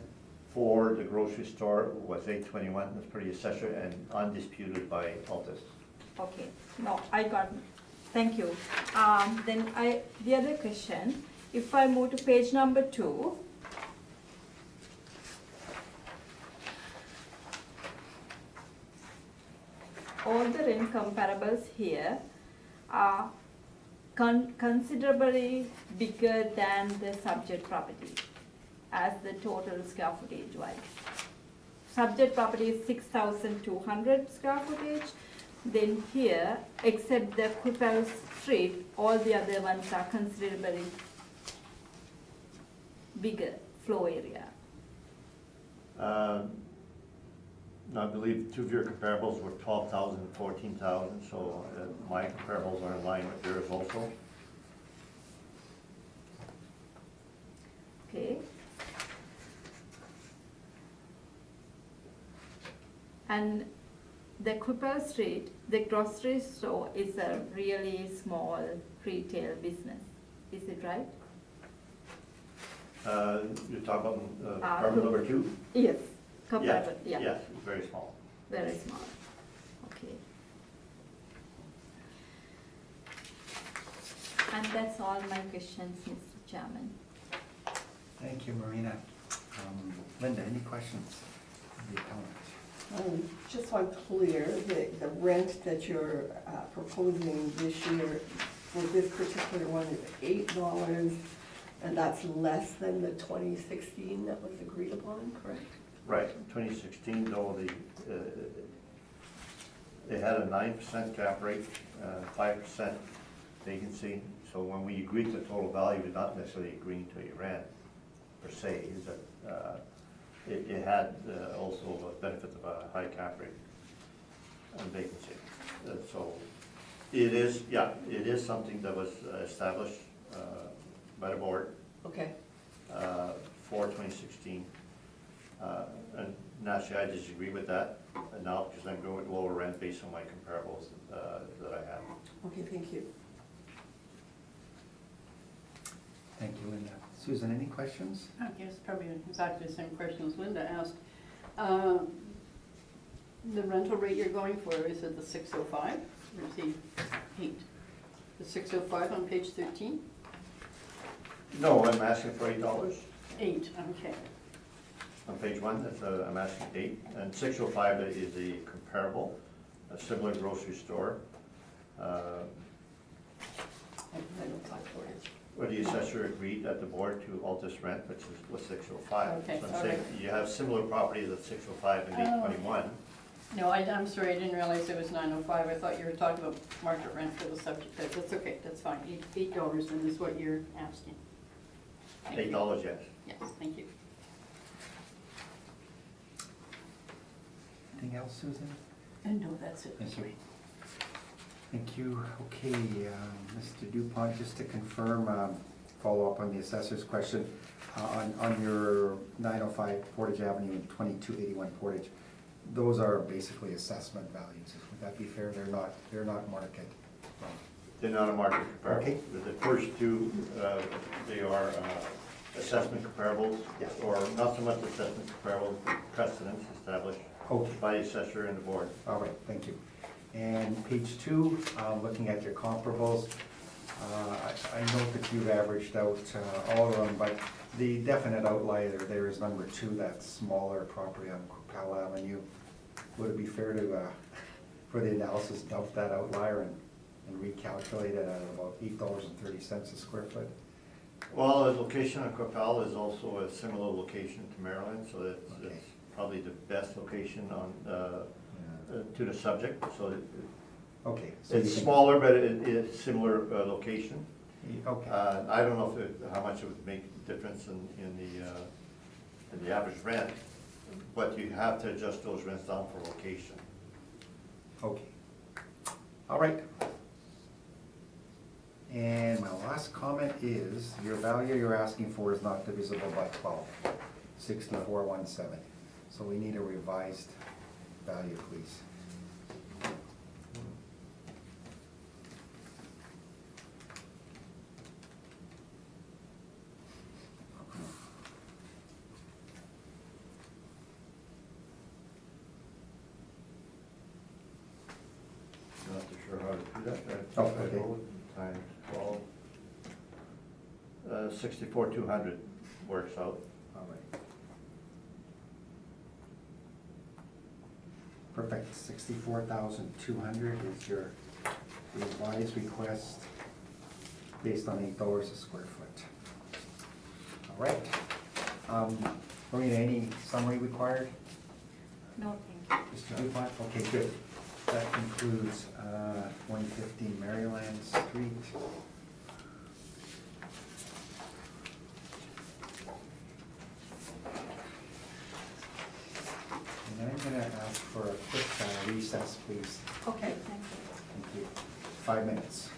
for the grocery store was 821. That's per the assessor and undisputed by Altus. okay. No, I got it. Thank you. Then the other question, if I move to page number 2, all the rent comparables here are considerably bigger than the subject property as the total square footage wise. Subject property is 6,200 square footage. Then here, except the Kupel Street, all the other ones are considerably bigger floor area. I believe two of your comparables were 12,000 and 14,000, so my comparables are in line with yours also. Okay. And the Kupel Street, the grocery store is a really small retail business. Is it right? You're talking about apartment number 2? Yes, comparable, yeah. Yes, it's very small. Very small, okay. And that's all my questions, Mr. Chairman. Thank you, Marina. Linda, any questions of the appellant? Just so I'm clear, the rent that you're proposing this year for this particular one is $8, and that's less than the 2016 that was agreed upon, correct? Right, 2016, though, they had a 9% cap rate, 5% vacancy. So when we agreed to total value, we're not necessarily agreeing to a rent per se. Is that it had also a benefit of a high cap rate and vacancy. So it is, yeah, it is something that was established by the board Okay, for 2016. And naturally, I disagree with that now because I'm going with lower rent based on my comparables that I have. Okay, thank you. Thank you, Linda. Susan, any questions? I guess probably exactly the same question as Linda asked. The rental rate you're going for, is it the 605 or is the 8? The 605 on page 13? No, I'm asking for $8. 8, okay. On page 1, I'm asking 8, and 605 is a comparable, a similar grocery store. I don't apply for it. Where the assessor agreed at the board to halt this rent, which was 605. Okay, So I'm all saying right. you have similar properties at 605 and 821. No, I'm sorry, I didn't realize it was 905. I thought you were talking about market rent for the subject. That's okay, that's fine. $8 then is what you're asking. Thank you. $8, yes. Yes, thank you. Anything else, Susan? And no, that's it. Thank you. Thank you. Okay, Mr. Dupont, just to confirm, follow up on the assessor's question, on your 905 Portage Avenue and 2281 Portage, those are basically assessment values. Would that be fair? They're not market. They're not a market comparable. Okay. With the first two, they are assessment comparables, Yes. or not so much assessment comparables, but precedents established Okay. by the assessor and the board. All right, thank you. And page 2, looking at your comparables, I note that you've averaged out all of them, but the definite outlier there is number 2, that smaller property on Capel Avenue. Would it be fair to, for the analysis, dump that outlier and recalculate it at about $8.30 a square foot? Well, the location of Capel is also a similar location to Maryland, so Okay. it's probably the best location on, to the subject, so Okay. so you it's think- smaller, but it's similar location. Okay, I don't know how much it would make a difference in the average rent, but you have to adjust those rents down for location. okay. All right. And my last comment is, your value you're asking for is not divisible by 12, 64,170. So we need a revised value, please. Not too sure how to do that. Oh, okay. Times 12. 64,200 works out. All right. Perfect, 64,200 is your revised request based on $8 a square foot. All right. Marina, any summary required? No, thank Mr. Dupont? Okay, good. That concludes 115 Maryland Street. And I'm gonna ask for a quick recess, please. you. Okay, thank you. Thank you. 5 minutes.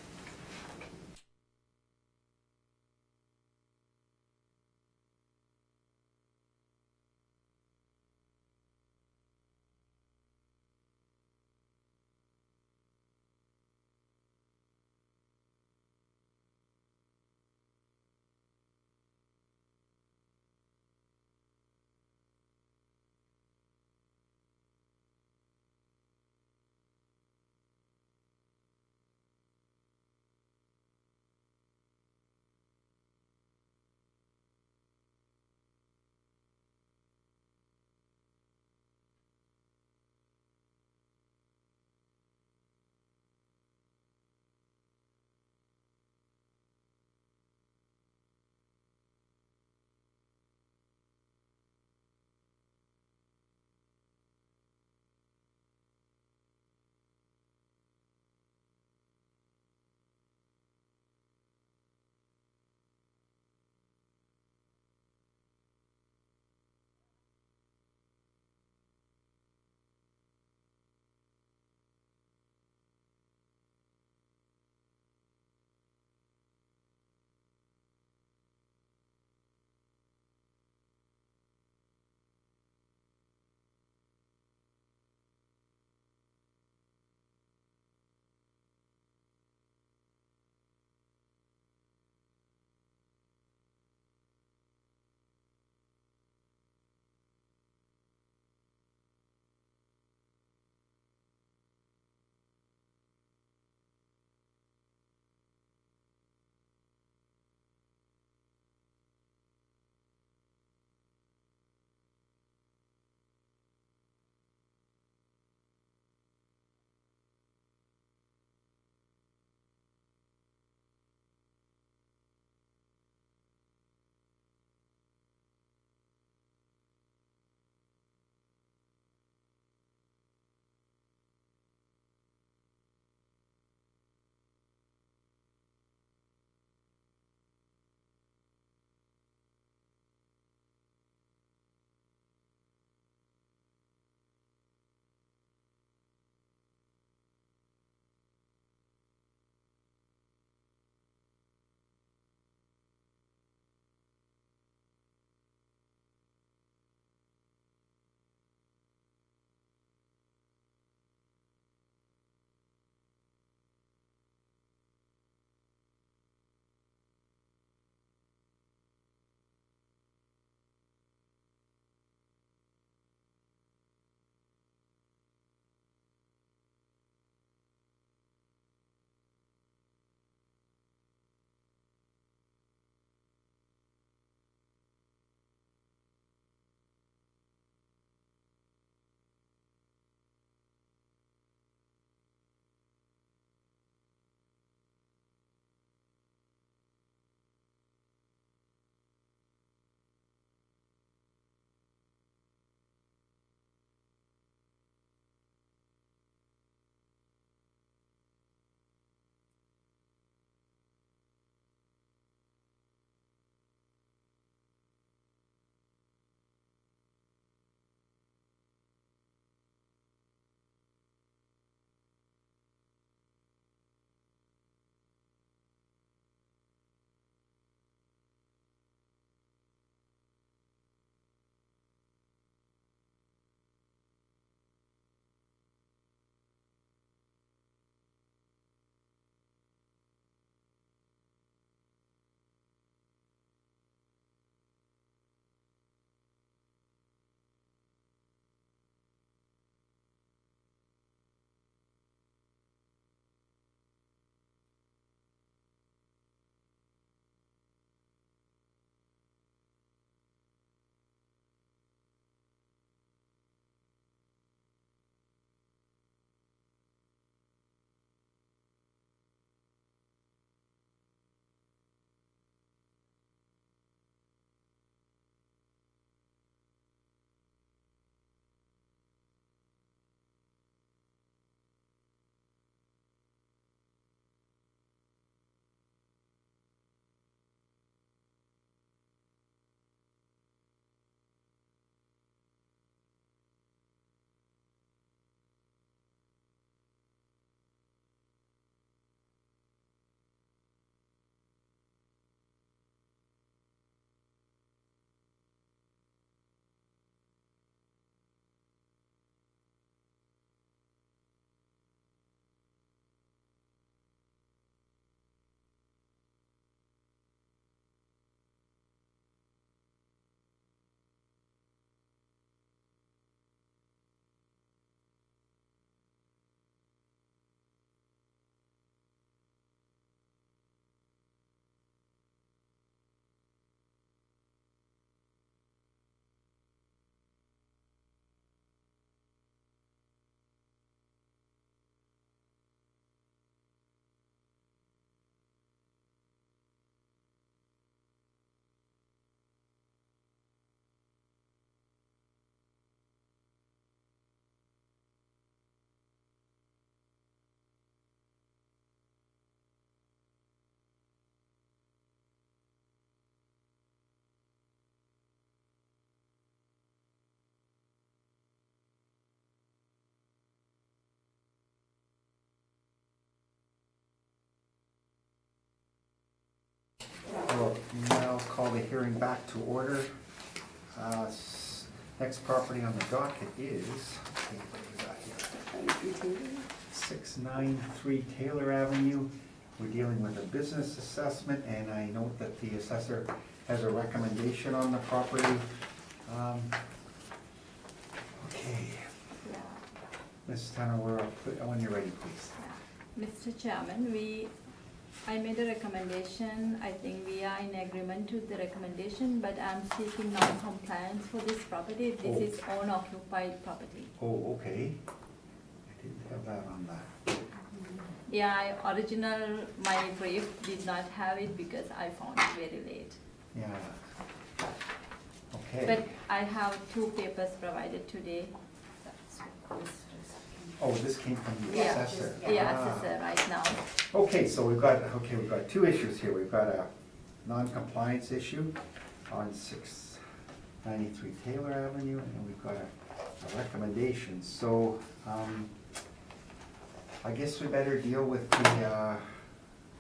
call the hearing back to order. Next property on the docket is, okay, what do we got here? 693 Taylor Avenue. We're dealing with a business assessment, and I note that the assessor has a recommendation on the property. Okay, Yeah. Ms. Tanner, when you're ready, please. Yeah. Mr. Chairman, I made a recommendation. I think we are in agreement to the recommendation, but I'm seeking non-compliance for this property. This is owner-occupied property. Oh, okay. I didn't have that on that. Yeah, my brief did not have it because I found it very late. Yeah. Okay. But I have 2 papers provided today. Oh, this came from the Yeah, assessor. yeah, Ah. assessor right now. Okay, so we've got 2 issues here. We've got a non-compliance issue on 693 Taylor Avenue, and we've got a recommendation. So, I guess we better deal with the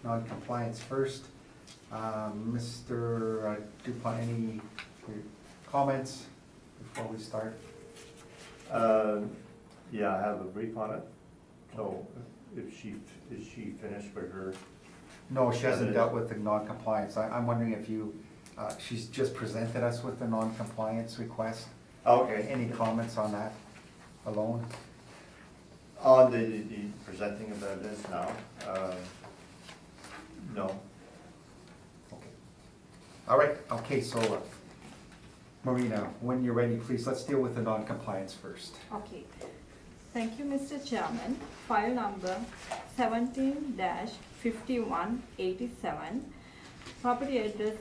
non-compliance first. Mr. Dupont, any comments before we start? Yeah, I have a brief on it. So is she finished with her? No, she hasn't dealt with the non-compliance. I'm wondering if she's just presented us with the non-compliance request. Okay. Any comments on that alone? On the presenting of evidence now, no. Okay. All right, okay, so Marina, when you're ready, please, let's deal with the non-compliance first. Okay. Thank you, Mr. Chairman. File number 17-5187. Property address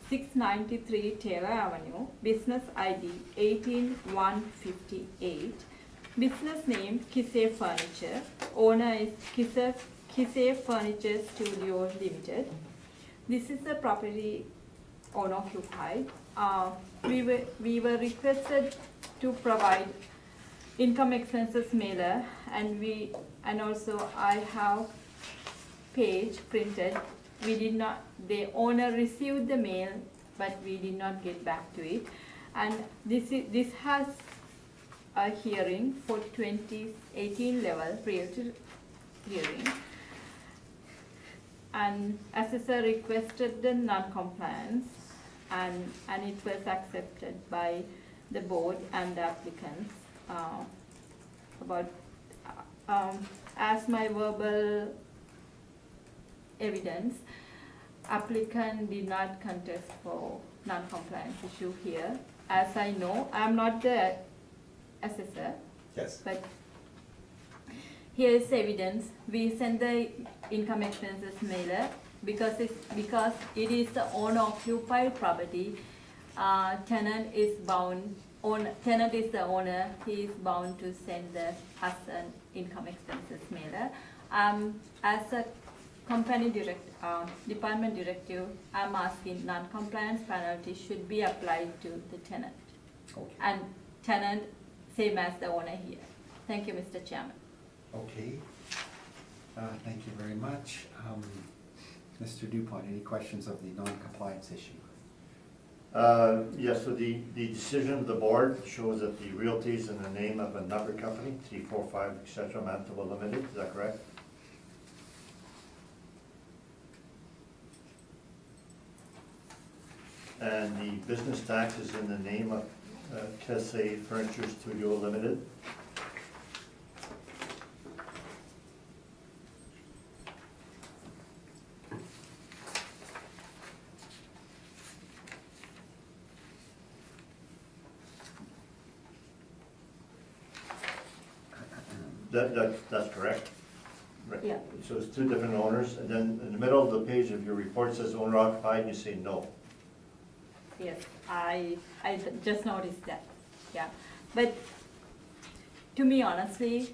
693 Taylor Avenue. Business ID 18158. Business name Kise Furniture. Owner is Kise Furniture Studio Limited. This is the property owner occupied. We were requested to provide income expenses mailer, and also I have page printed. The owner received the mail, but we did not get back to it. And this has a hearing for 2018 level prior to hearing. And assessor requested the non-compliance, and it was accepted by the board and the applicants. As my verbal evidence, applicant did not contest for non-compliance issue here. As I know, I am not the assessor, Yes. but here is evidence. We send the income expenses mailer because it is the owner occupied property. Tenant is the owner. He is bound to send us an income expenses mailer. As a company department directive, I'm asking non-compliance penalty should be applied to the tenant. Okay. And tenant same as the owner here. Thank you, Mr. Chairman. Okay. Thank you very much. Mr. Dupont, any questions of the non-compliance issue? Yes, so the decision of the board shows that the realty is in the name of another company, T45, et cetera, Manitoba Limited, is that correct? And the business tax is in the name of Kese Furniture Studio Limited. That's correct? Right. Yeah. So it's 2 different owners, and then in the middle of the page of your report says owner occupied, and you say no. Yes, I just noticed that, yeah. But to me, honestly,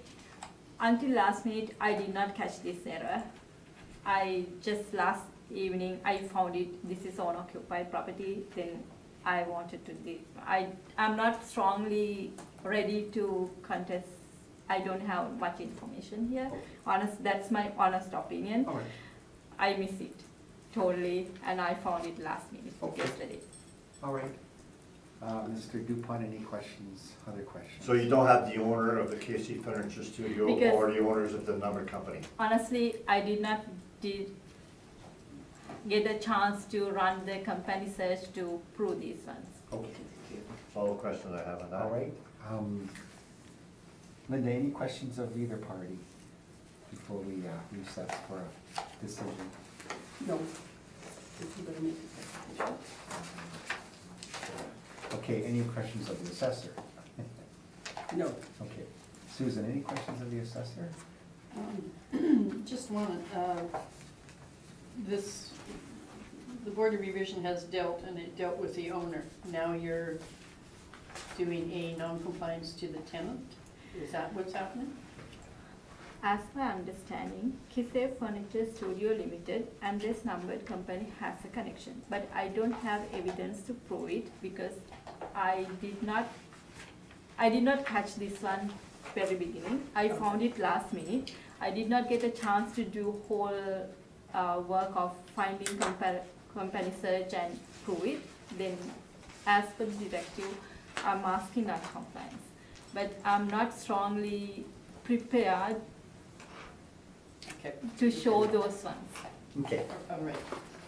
until last minute, I did not catch this error. Last evening, I found it, this is owner-occupied property, then I wanted to, I'm not strongly ready to contest. I don't have much information here. Okay. That's my honest opinion. All right. I miss it. totally, and I found it last minute Okay. yesterday. All right. Mr. Dupont, any questions, other questions? So you don't have the owner of the KC Furniture Studio Because- or the owners of the number company? Honestly, I did not get a chance to run the company search to prove these ones. Okay, That's all the questions I have on that. all right. Linda, any questions of either party before we recess for a decision? No. If you're gonna make a presentation. Okay, any questions of the assessor? No. Okay. Susan, any questions of the assessor? Just one, this, the Board of Revision has dealt, and it dealt with the owner. Now you're doing a non-compliance to the tenant? Is that what's happening? As per understanding, Kisei Furniture Studio Limited and this numbered company has a connection, but I don't have evidence to prove it because I did not catch this one very beginning. I found it last minute. I did not get a chance to do whole work of finding company search and prove it. Then, as per the directive, I'm asking non-compliance, but I'm not strongly prepared Okay. to show those ones. Okay. All right,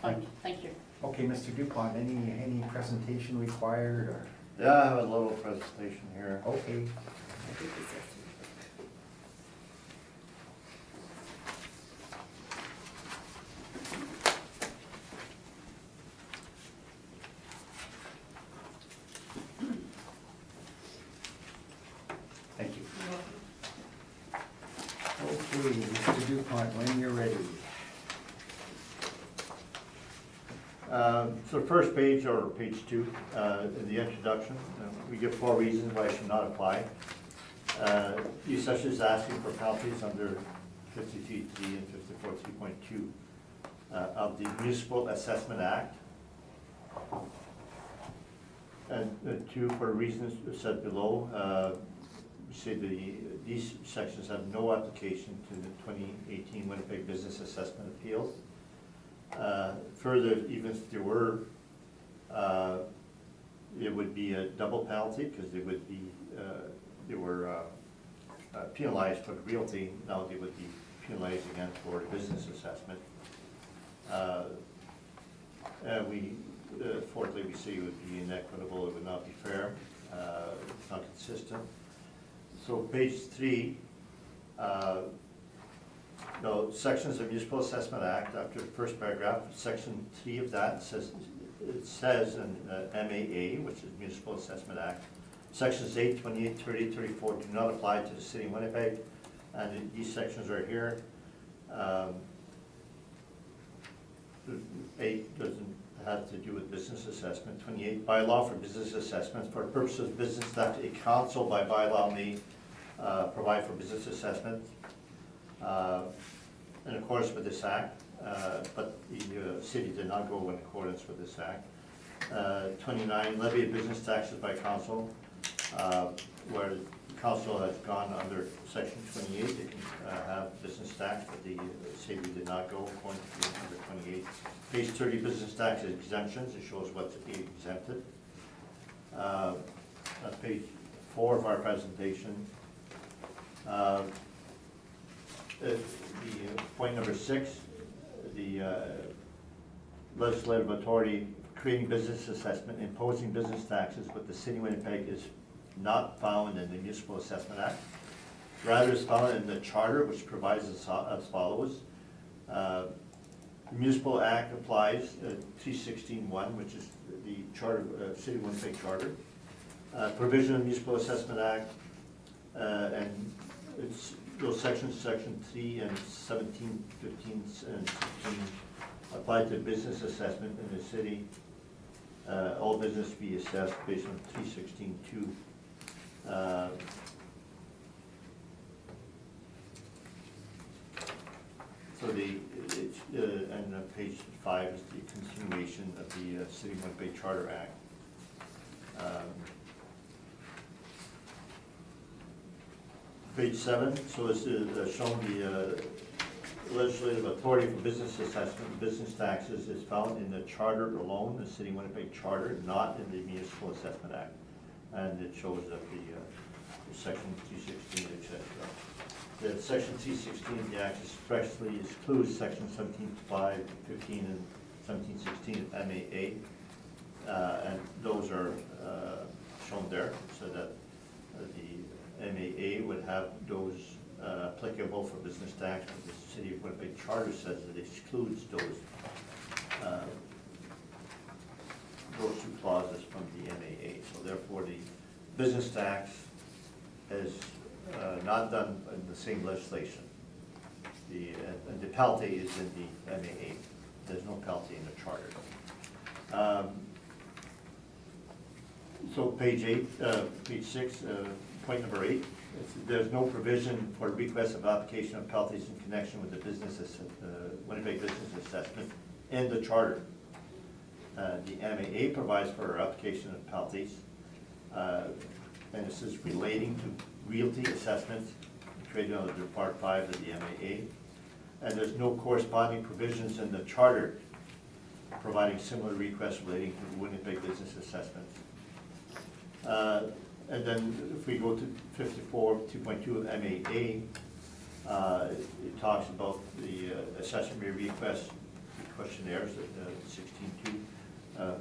fine, thank you. Okay, Mr. Dupont, any presentation required or? Yeah, I have a little presentation here. Okay. Thank you. Okay, Mr. Dupont, when you're ready. So the first page, or page 2, in the introduction, we give 4 reasons why it should not apply. These such as asking for penalties under 53.3 and 54.3.2 of the Municipal Assessment Act. And 2, for reasons said below, we say these sections have no application to the 2018 Winnipeg Business Assessment Appeals. Further, even if there were, it would be a double penalty because they would be, they were penalized for the realty. Now they would be penalized again for the business assessment. And we, fourthly, we say it would be inequitable. It would not be fair. It's not consistent. So page 3. No, sections of Municipal Assessment Act, after the first paragraph, section 3 of that says, it says in MAA, which is Municipal Assessment Act, sections 8, 28, 30, 34 do not apply to the city of Winnipeg, and these sections are here. 8 doesn't have to do with business assessment. 28, bylaw for business assessments. For purposes of business, that a council by bylaw may provide for business assessment. In accordance with this act, but the city did not go in accordance with this act. 29, levy of business taxes by council, where the council has gone under section 28, they can have business tax, but the city did not go according to under 28. Page 30, business tax exemptions, it shows what's being exempted. That's page 4 of our presentation. The point number 6, the legislative authority creating business assessment, imposing business taxes, but the city of Winnipeg is not found in the Municipal Assessment Act. Rather, it's found in the charter, which provides as follows. The Municipal Act applies 316.1, which is the charter, City of Winnipeg Charter. Provision of Municipal Assessment Act, and it's those sections, section 3 and 17, 15, and 16, apply to business assessment in the city. All business be assessed based on 316.2. So and page 5 is the continuation of the City of Winnipeg Charter Act. Page 7, so it's shown legislative authority for business assessment and business taxes is found in the charter alone, the City of Winnipeg Charter, not in the Municipal Assessment Act. And it shows that the section 216, et cetera. The section 216 of the Act expressly excludes section 17.5, 15, and 1716 of MAA. And those are shown there, so that the MAA would have those applicable for business tax, but the City of Winnipeg Charter says it excludes those two clauses from the MAA. So therefore, the business tax is not done in the same legislation. And the penalty is in the MAA. There's no penalty in the charter. So page 6, point number 8, there's no provision for request of application of penalties in connection with the Winnipeg Business Assessment in the charter. The MAA provides for application of penalties, and this is relating to realty assessments created under Part 5 of the MAA. And there's no corresponding provisions in the charter providing similar requests relating to Winnipeg Business Assessments. And then if we go to 54, 2.2 of MAA, it talks about the assessor may request questionnaires at 16.2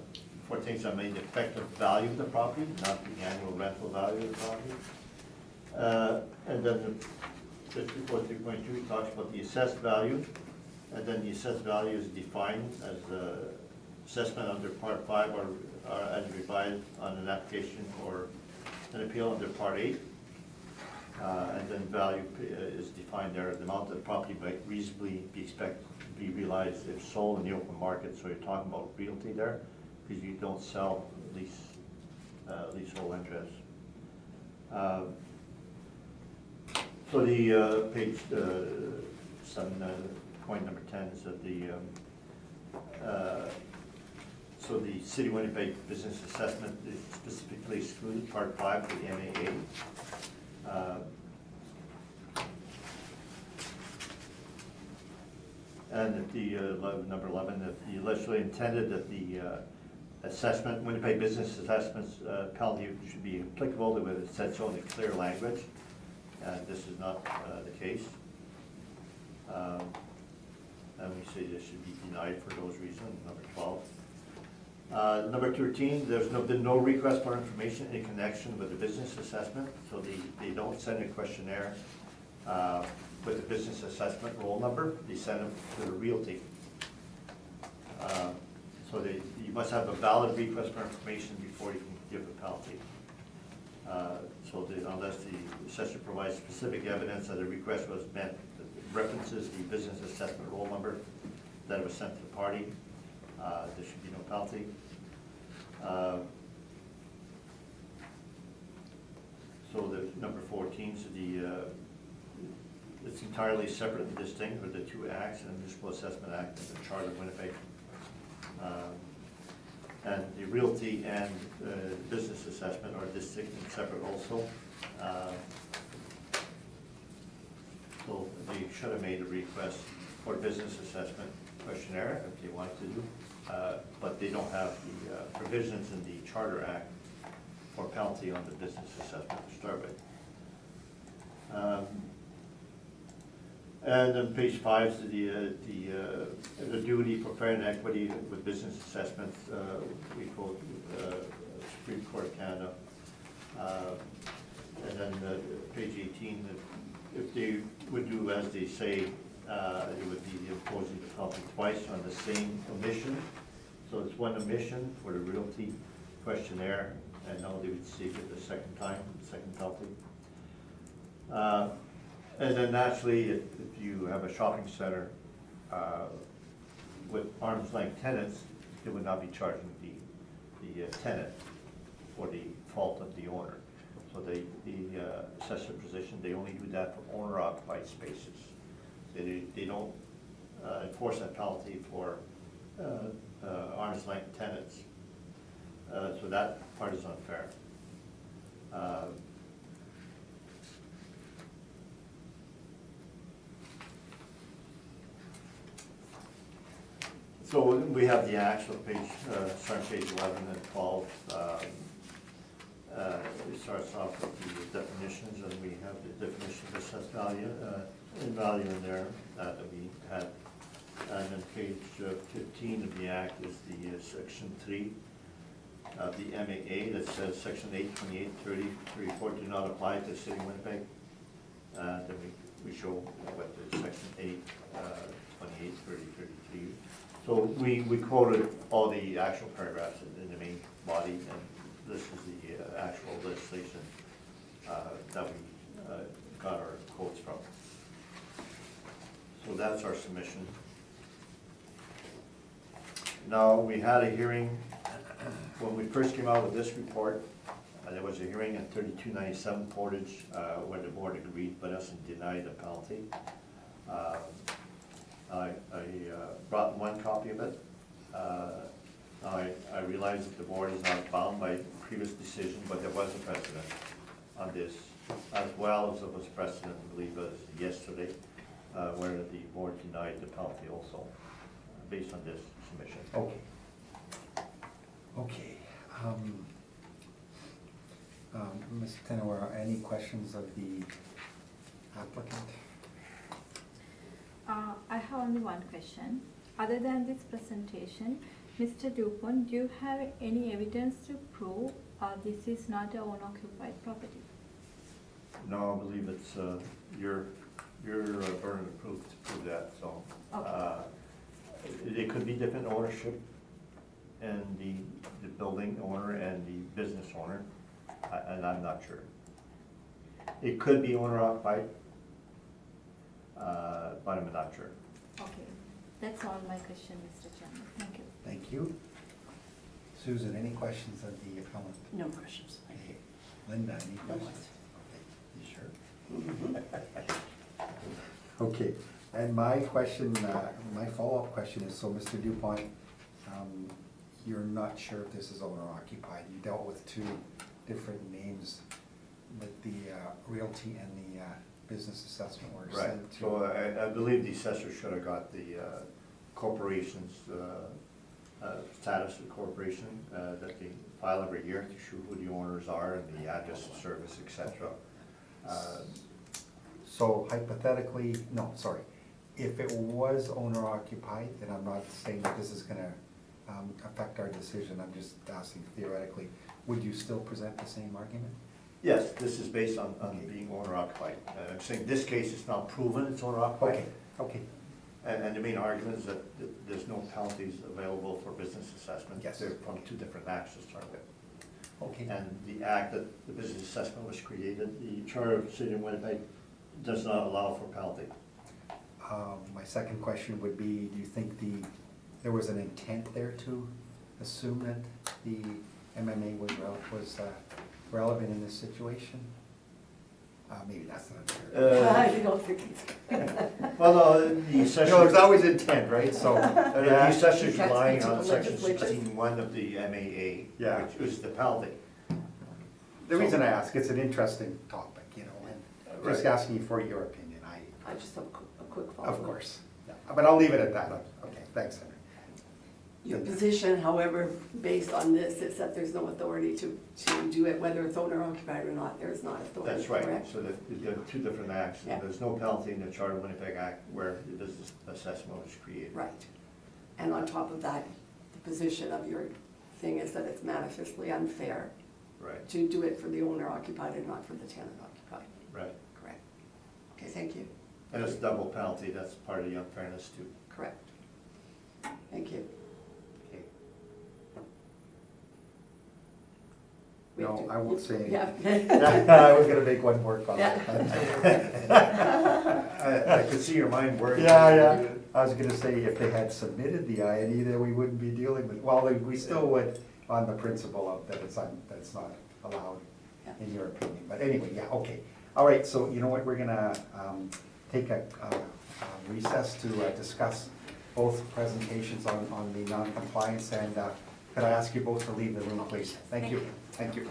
for things that may affect the value of the property, not the annual rental value of the property. And then the 54, 2.2 talks about the assessed value, and then the assessed value is defined as assessment under Part 5 or as revised on an application or an appeal under Part 8. And then value is defined there, the amount that the property might reasonably be expected to be realized if sold in the open market. So you're talking about realty there, because you don't sell leasehold interests. So the page 7, point number 10 is that so the City of Winnipeg Business Assessment is specifically excluded, Part 5 of the MAA. And that the, number 11, that the legislature intended that the assessment, Winnipeg Business Assessments penalty should be applicable to what it said so in the clear language. And this is not the case. And we say this should be denied for those reasons, number 12. Number 13, there's been no request for information in connection with the business assessment, so they don't send a questionnaire with the business assessment roll number, they send them to the realty. So you must have a valid request for information before you can give a penalty. So unless the assessor provides specific evidence that a request was meant that references the business assessment roll number that it was sent to the party, there should be no penalty. So the number 14, so it's entirely separate and distinct with the two acts, the Municipal Assessment Act and the Charter of Winnipeg. And the realty and business assessment are distinct and separate also. So they should have made a request for business assessment questionnaire if they wanted to do, but they don't have the provisions in the Charter Act for penalty on the business assessment to start with. And then page 5 is the duty for fair and equity with business assessments. We quote Supreme Court of Canada. And then page 18, if they would do as they say, it would be imposing the penalty twice on the same omission. So it's one omission for the realty questionnaire, and now they would seek it the second time, the second penalty. And then naturally, if you have a shopping center with arm's length tenants, they would not be charging the tenant for the fault of the owner. So the assessor position, they only do that for owner occupied spaces. They don't enforce that penalty for arm's length tenants. So that part is unfair. So we have the actual page, starting page 11 and 12. It starts off with the definitions, and we have the definition of assessed value, in there that we had. And then page 15 of the act is the section 3 of the MAA that says section 8, 28, 30, 34 do not apply to the city of Winnipeg. Then we show what the section 8, 28, 30, 33. So we quoted all the actual paragraphs in the main body, and this is the actual legislation that we got our quotes from. So that's our submission. Now, we had a hearing, when we first came out with this report, there was a hearing at 3297 Portage, where the board agreed with us and denied the penalty. I brought one copy of it. I realize that the board is not bound by previous decision, but there was a precedent on this, as well as there was precedent, I believe it was yesterday, where the board denied the penalty also, based on this submission. Okay. Okay. Ms. Tenor, any questions of the applicant? I have only one question. Other than this presentation, Mr. Dupont, do you have any evidence to prove this is not an owner-occupied property? No, I believe it's your burden of proof to prove that, so. Okay. It could be different ownership, and the building owner and the business owner, and I'm not sure. It could be owner occupied, but I'm not sure. Okay, that's all my question, Mr. Chairman. Thank you. Thank you. Susan, any questions of the appellant? No questions. Okay. Linda, any questions? Okay. You sure? Okay, and my question, my follow-up question is, so Mr. Dupont, you're not sure if this is owner occupied. You dealt with two different names, with the realty and the business assessment were Right, sent to. so I believe the assessor should have got the corporation's status of corporation that they file every year to show who the owners are and the address of service, et cetera. So hypothetically, no, sorry, if it was owner occupied, then I'm not saying that this is gonna affect our decision, I'm just asking theoretically, would you still present the same argument? Yes, this is based on Okay. being owner occupied. I'm saying this case is not proven it's owner occupied. Okay, okay, And the main argument is that there's no penalties available for business assessment. Yes. They're from two different acts to start with. okay. And the act that the business assessment was created, the Charter of the City of Winnipeg does not allow for penalty. My second question would be, do you think there was an intent there to assume that the MMA was relevant in this situation? Maybe that's not fair. I don't think it's. Well, no, the assessor. No, there's always intent, right, so. The assessor's That's relying to on the section legislature. 16.1 of the MAA, Yeah. which is the penalty. The reason I ask, it's an interesting topic, you know, and just Right. asking for your opinion, I just have a quick follow-up. of course. Yeah, but I'll leave it at that, okay, thanks, Henry. Your position, however, based on this, is that there's no authority to do it, whether it's owner occupied or not, there is not authority, That's right, correct? so there are two different acts. Yeah. There's no penalty in the Charter of Winnipeg Act where the business assessment was created. Right. And on top of that, the position of your thing is that it's manifestly unfair Right, to do it for the owner occupied and not for the tenant occupied, right. correct? Okay, thank you, And it's double penalty, that's part of the unfairness too. correct. Thank you. Okay. We have No, to- I won't say anything. Yeah. I was gonna make one work on that. I could see your mind working. Yeah, I was gonna say, if they had submitted the INE, then we wouldn't be dealing with, well, we still would, on the principle of that that's not allowed, in your opinion, but anyway, yeah, okay. All right, so you know what, we're gonna take a recess to discuss both presentations on the non-compliance, and could I ask you both to leave the room, please? Thank you, thank you.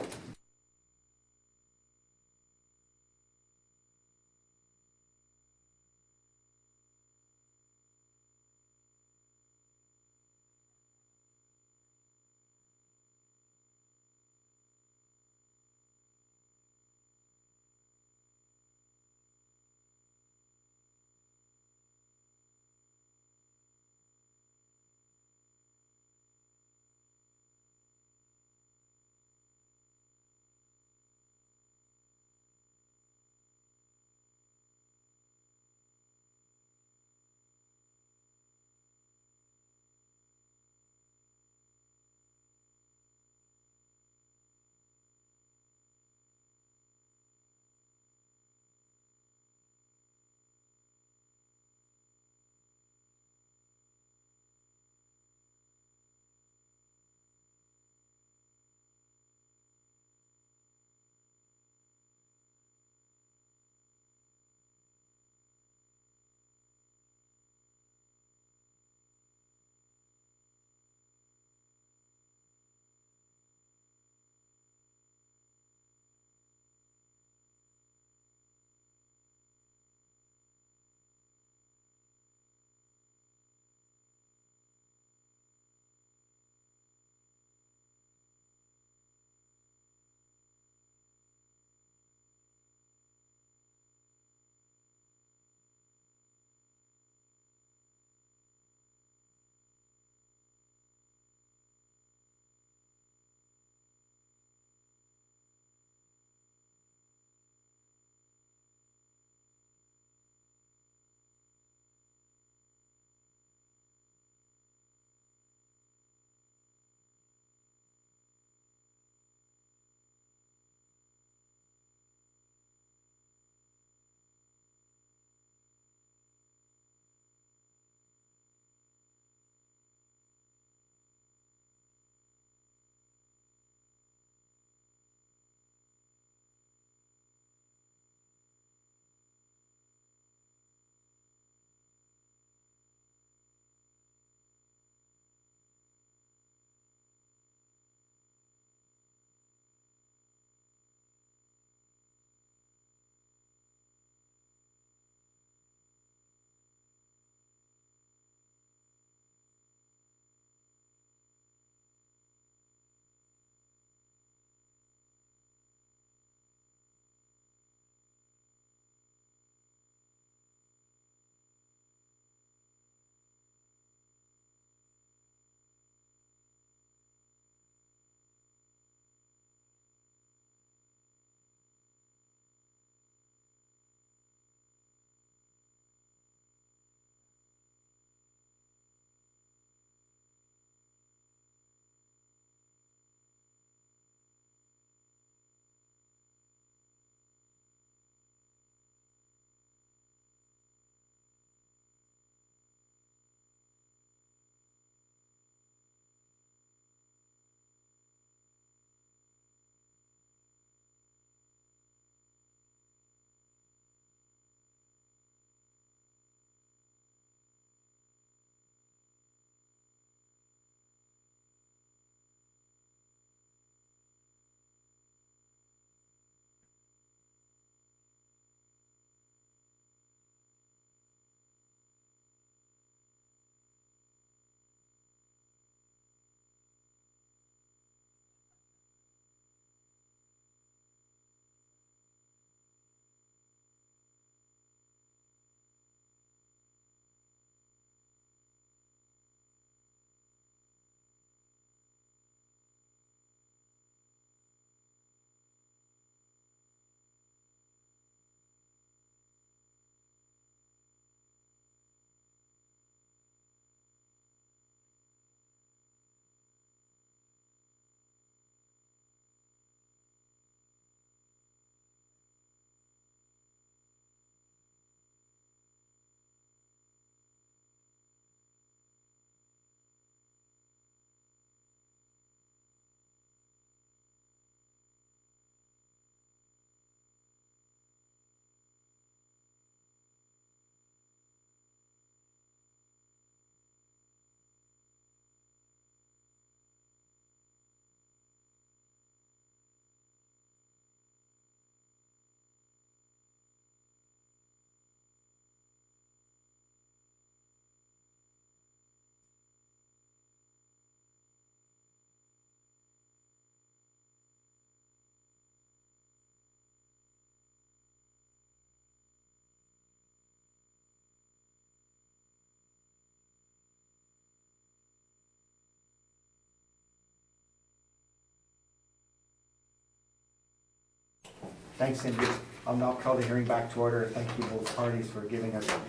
Thanks, Cindy. I'll now call the hearing back to order. Thank you both parties for giving us a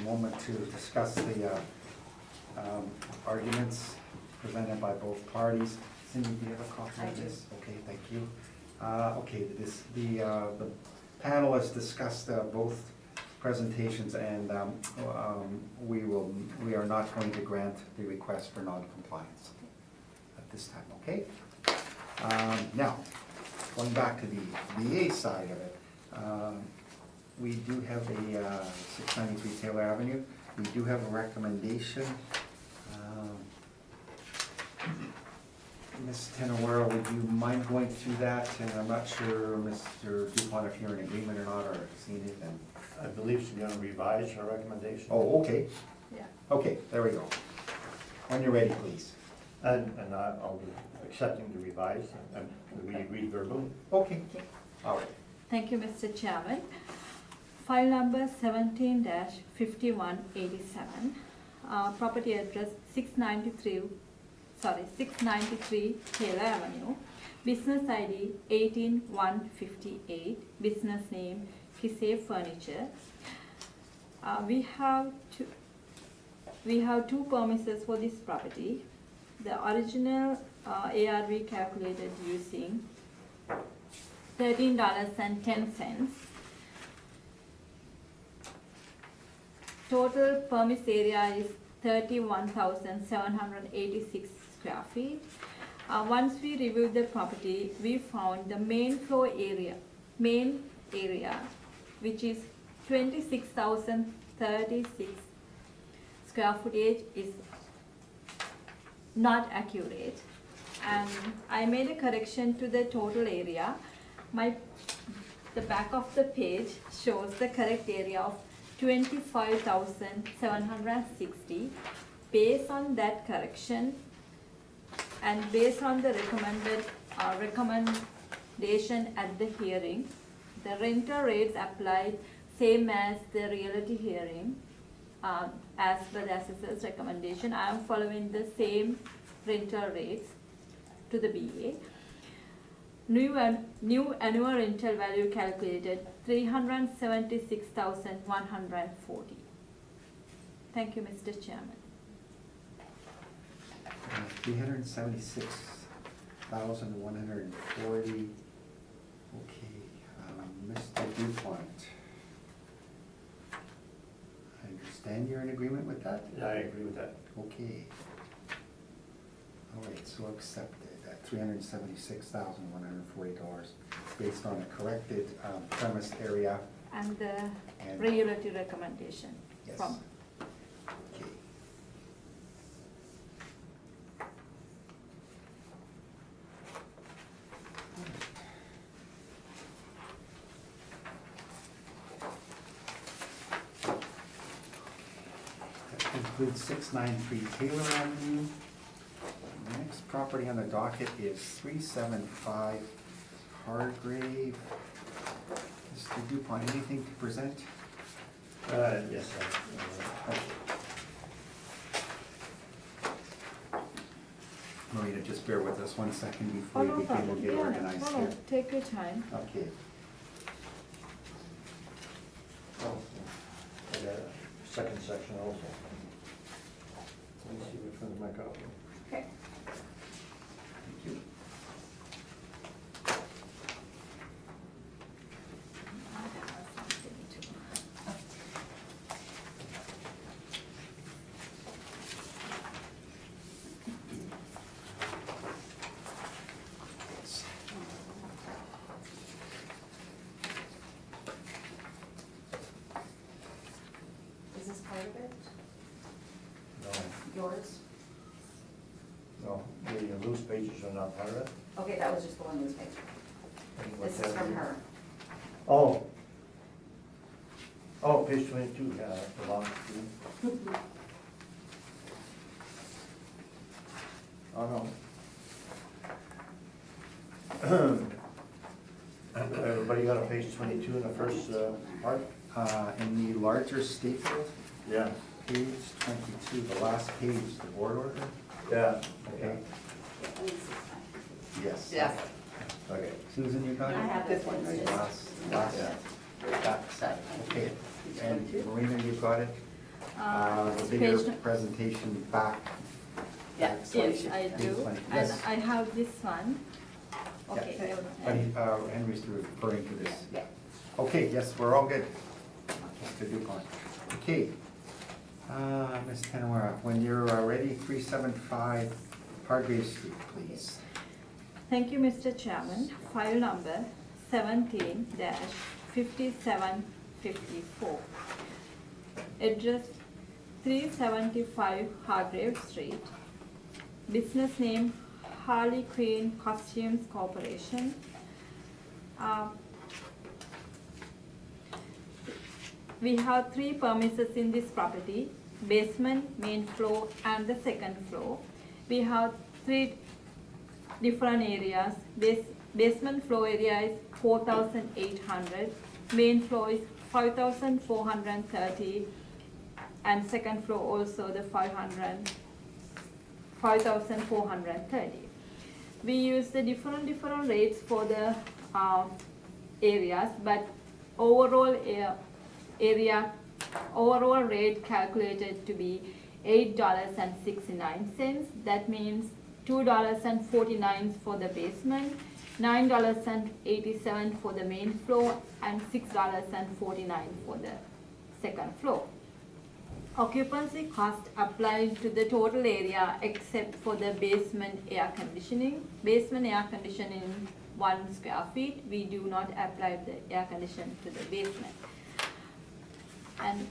moment to discuss the arguments presented by both parties. Cindy, do you have a copy I of do. this? Okay, thank you. Okay, the panel has discussed both presentations, and we are not going to grant the request for non-compliance at this time, okay? Now, going back to the VA side of it, we do have a 693 Taylor Avenue. We do have a recommendation. Ms. Tenowera, would you mind going through that? And I'm not sure, Mr. Dupont, if you're in agreement or not, or seen it, and, I believe she's gonna revise her recommendation. oh, okay, Yeah. okay, there we go. When you're ready, please. And I'll be accepting the revise, and we agree verbally. Okay, all right. Thank you, Mr. Chairman. File number 17-5187, property address 693 Taylor Avenue, business ID 18158, business name Kisei Furniture. We have two premises for this property. The original ARV calculated using $13.10. Total premise area is 31,786 square feet. Once we reviewed the property, we found the main area, which is 26,036 square footage, is not accurate, and I made a correction to the total area. The back of the page shows the correct area of 25,760. Based on that correction and based on the recommendation at the hearing, the rental rates applied same as the realty hearing. As per the assessor's recommendation, I am following the same rental rates to the BA. New annual rental value calculated 376,140. Thank you, Mr. Chairman. 376,140. Okay, Mr. Dupont. I understand you're in agreement with that? Yeah, I agree with that. Okay. All right, so accepted at $376,140 based on a corrected premise area. And the And- realty recommendation Yes. from. Okay. That concludes 693 Taylor Avenue. The next property on the docket is 375 Hargrave. Mr. Dupont, anything to present? Yes, Marina, just bear with us 1 second Oh, before no we begin, problem. we'll get Yeah, organized no, here. no, take your time. Okay. I got a second section also. Let me see which one's my copy. Okay. Thank you. Is this part of it? No, Yours? no, the loose pages are not part of it. Okay, that was just the one loose page. This is from her. Oh. Oh, page 22, yeah, that belongs to you. Oh, no. Everybody got a page 22 in the first part? In the larger stapled, Yeah. page 22, the last page, the board order? Yeah. Okay. Yes. Yes. Okay, Susan, you got it? I have This this one, one. right? Last, back side, okay. And Marina, you got it? The It's bigger page- presentation back. Yeah. back slide. Yes, I Page do, 20. and Yes. I have this one. Yeah. Okay. But Henry's referring to this. Yeah. Okay, yes, we're all good. Mr. Dupont. Okay. Ms. Tenwara, when you're ready, 375 Hargrave Street, please. Thank you, Mr. Chairman. File number 17-5754. Address 375 Hargrave Street. Business name Harley Quinn Costumes Corporation. We have 3 premises in this property: basement, main floor, and the second floor. We have 3 different areas. Basement floor area is 4,800, main floor is 5,430, and second floor also the 5,430. We use the different rates for the areas, but overall overall rate calculated to be $8.69. That means $2.49 for the basement, $9.87 for the main floor, and $6.49 for the second floor. Occupancy cost applied to the total area except for the basement air conditioning. Basement air conditioning 1 square feet. We do not apply the air conditioning to the basement. And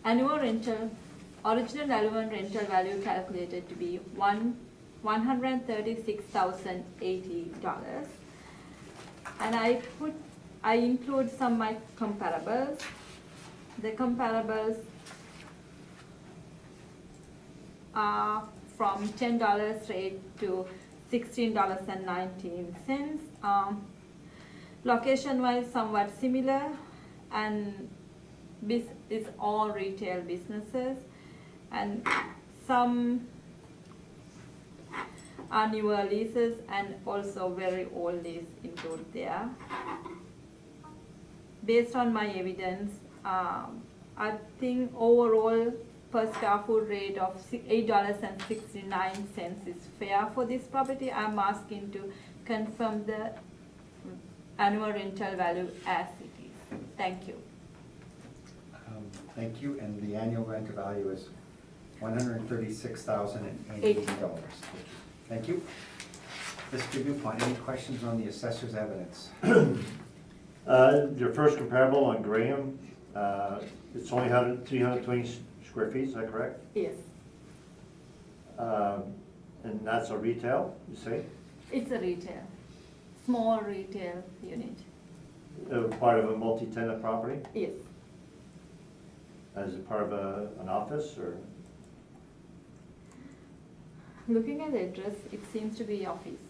original annual rental value calculated to be $136,080. And I include some of my comparables. The comparables are from $10 rate to $16.19. Location-wise, somewhat similar, and this is all retail businesses, and some annual leases and also very old lease included there. Based on my evidence, I think overall per square foot rate of $8.69 is fair for this property. I'm asking to confirm the annual rental value as it is. Thank you. Thank you, and the annual rental value is $136,080. Thank you. Mr. Dupont, any questions on the assessor's evidence? Your first comparable on Graham, it's only 320 square feet, is that correct? Yes, And that's a retail, you say? it's a retail, small retail unit. Part of a multi-tenant property? Yes, As a part of an office, or? looking at the address, it seems to be office.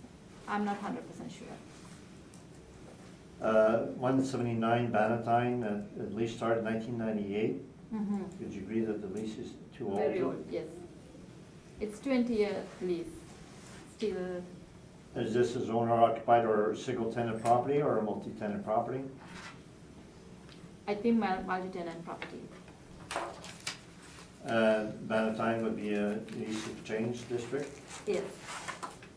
I'm not 100% sure. 179 Bannatyne, at least started in 1998. Mm-hmm. Would you agree that the lease is too old? Very old, yes. It's 20-year lease, still, Is this as owner occupied or single tenant property or a multi-tenant property? I think multi-tenant property. Bannatyne would be a lease exchange district. Yes,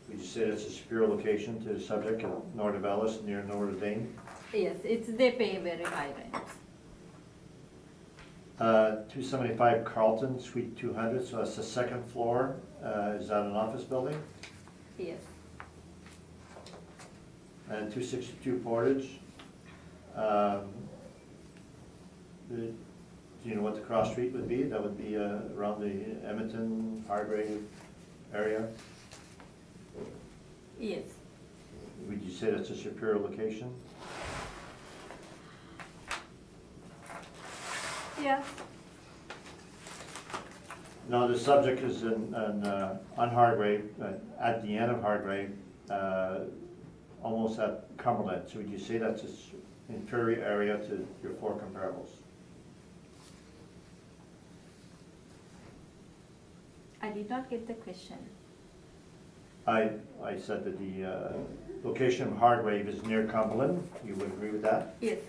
Would you say that's a superior location to the subject of North of Ellis near Notre Dame? yes, they pay very high rents. 275 Carlton, Suite 200, so that's the second floor. Is that an office building? Yes, And 262 Portage. Do you know what the cross street would be? That would be around the Edmonton, Hargrave area. yes, Would you say that's a superior location? yes, No, the subject is on Hargrave, at the end of Hargrave, almost at Cumberland. So would you say that's an inferior area to your 4 comparables? I did not get the question. I said that the location of Hardwave is near Cumberland, you would agree with that? Yes,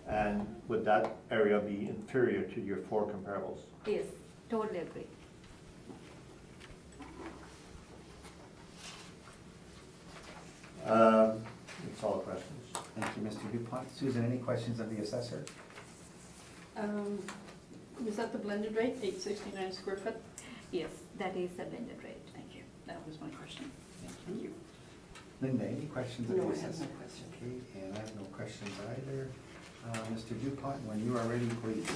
And would that area be inferior to your 4 comparables? yes, totally agree. That's all the questions. Thank you, Mr. Dupont. Susan, any questions of the assessor? Was that the blended rate, 869 square foot? Yes, that is the blended rate. Thank you. That was my question. Thank you. Linda, any questions of the No, I assessor? have no question. Okay, and I have no questions either. Mr. Dupont, when you are ready, please.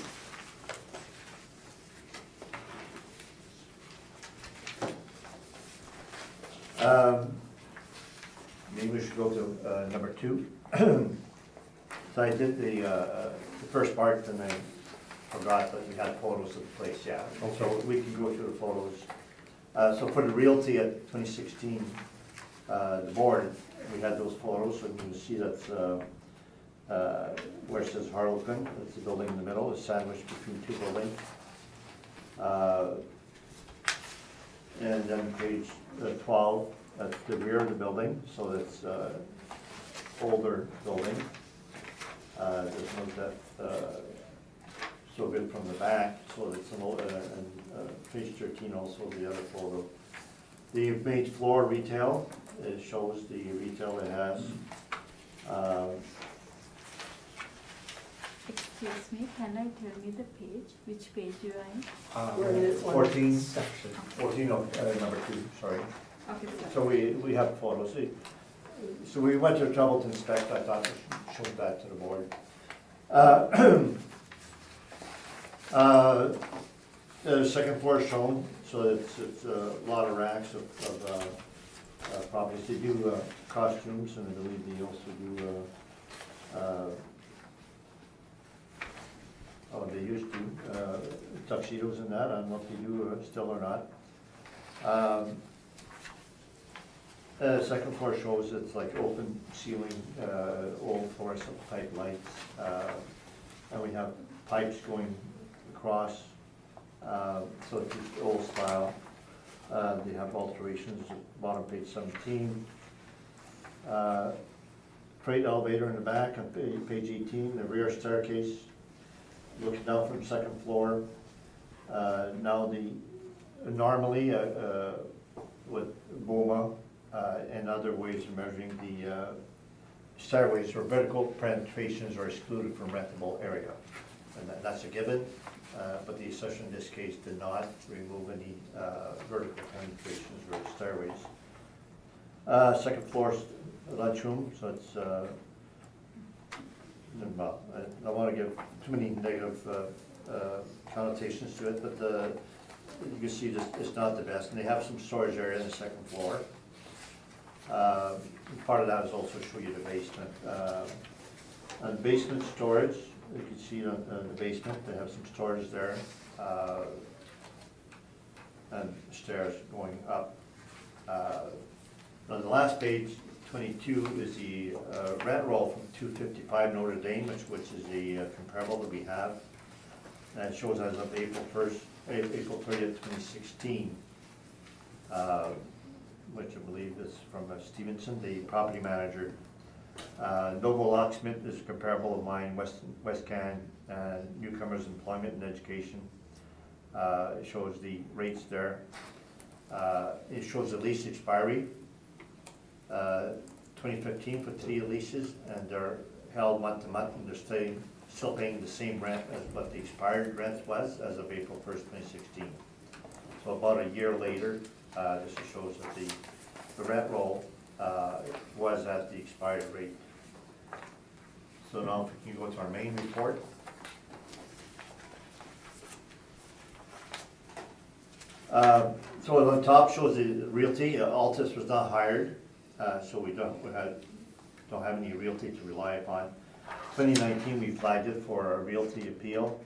Maybe we should go to number 2. So I did the first part, and I forgot that we had photos of the place, yeah. So we can go through the photos. So for the realty at 2016, the board, we had those photos, so you can see that's where it says Harlequin, it's the building in the middle, it's sandwiched between 2 buildings. And then page 12, that's the rear of the building, so that's older building. Doesn't look that so good from the back, so it's an old, and page 13 also the other photo. The main floor retail, it shows the retail it has. Excuse me, can I tell me the page, which page you are in? We're in this one. 14 section. 14 of number 2, sorry. Okay, sir. So we have photos. So we went to trouble to inspect, I thought we should show that to the board. The second floor is shown, so it's a lot of racks of properties. They do costumes, and I believe they also do, they used to, tuxedos and that. I don't know if they do still or not. Second floor shows it's like open ceiling, old fluorescent type lights, and we have pipes going across, so it's old style. They have alterations, bottom page 17. Freight elevator in the back on page 18, the rear staircase, looking down from the second floor. Now normally with BOMA, and other ways of measuring the stairways or vertical penetrations are excluded from rentable area. And that's a given, but the assessor in this case did not remove any vertical penetrations or stairways. Second floor is lunchroom, so it's, well, I don't want to give too many negative connotations to it, but you can see this, it's not the best, and they have some storage area in the second floor. Part of that is also show you the basement. And basement storage, you can see on the basement, they have some storage there, and stairs going up. On the last page, 22, is the rent roll from 255 Notre Dame, which is the comparable that we have. And it shows as of April 30th, 2016. Which I believe is from Stevenson, the property manager. Novo Locksmith is comparable of mine, West Can, Newcomers Employment and Education. It shows the rates there. It shows the lease expiry, 2015 for 3 leases, and they're held month to month, and they're still paying the same rent as what the expired rent was as of April 1st, 2016. So about a year later, this shows that the rent roll was at the expired rate. So now if we can go to our main report. So on top shows the realty. Altus was not hired, so we don't have any realty to rely upon. 2019 we flagged it for a realty appeal.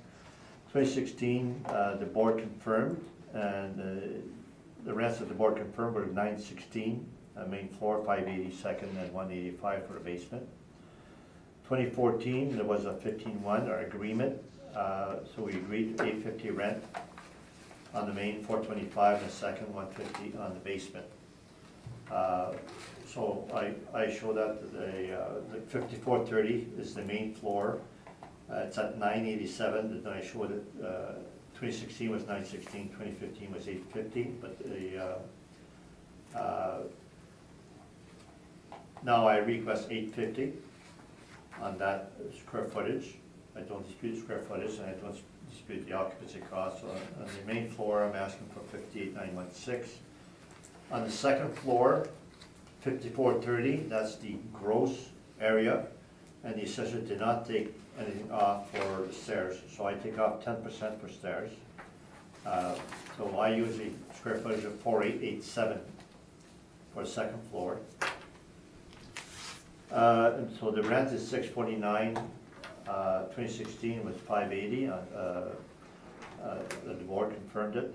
2016 the board confirmed, and the rents that the board confirmed were 916, main floor, 582nd, and 185 for the basement. 2014, there was a 15-1, our agreement, so we agreed to 850 rent on the main, 425 on the second, 150 on the basement. So I show that the 5430 is the main floor. It's at 987, and then I showed it, 2016 was 916, 2015 was 850, but now I request 850 on that square footage. I don't dispute square footage, and I don't dispute the occupancy costs. On the main floor, I'm asking for 58,916. On the second floor, 5430, that's the gross area, and the assessor did not take anything off for the stairs, so I take off 10% for stairs. So I use the square footage of 4887 for the second floor. And so the rent is 649, 2016 was 580, the board confirmed it,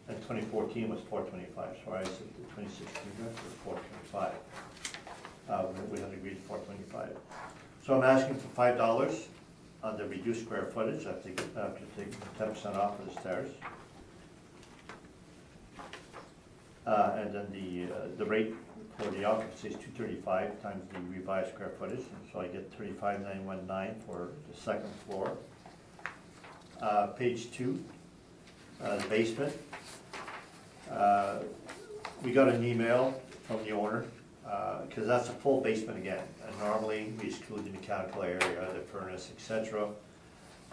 and 2014 was 425, so I said the 2016 rent was 425. We had agreed 425. So I'm asking for $5 on the reduced square footage, after taking 10% off of the stairs. And then the rate for the occupancy is 235 times the revised square footage, and so I get 35,919 for the second floor. Page 2, the basement. We got an email from the owner, because that's a full basement again, and normally we exclude the mechanical area, the furnace, etc.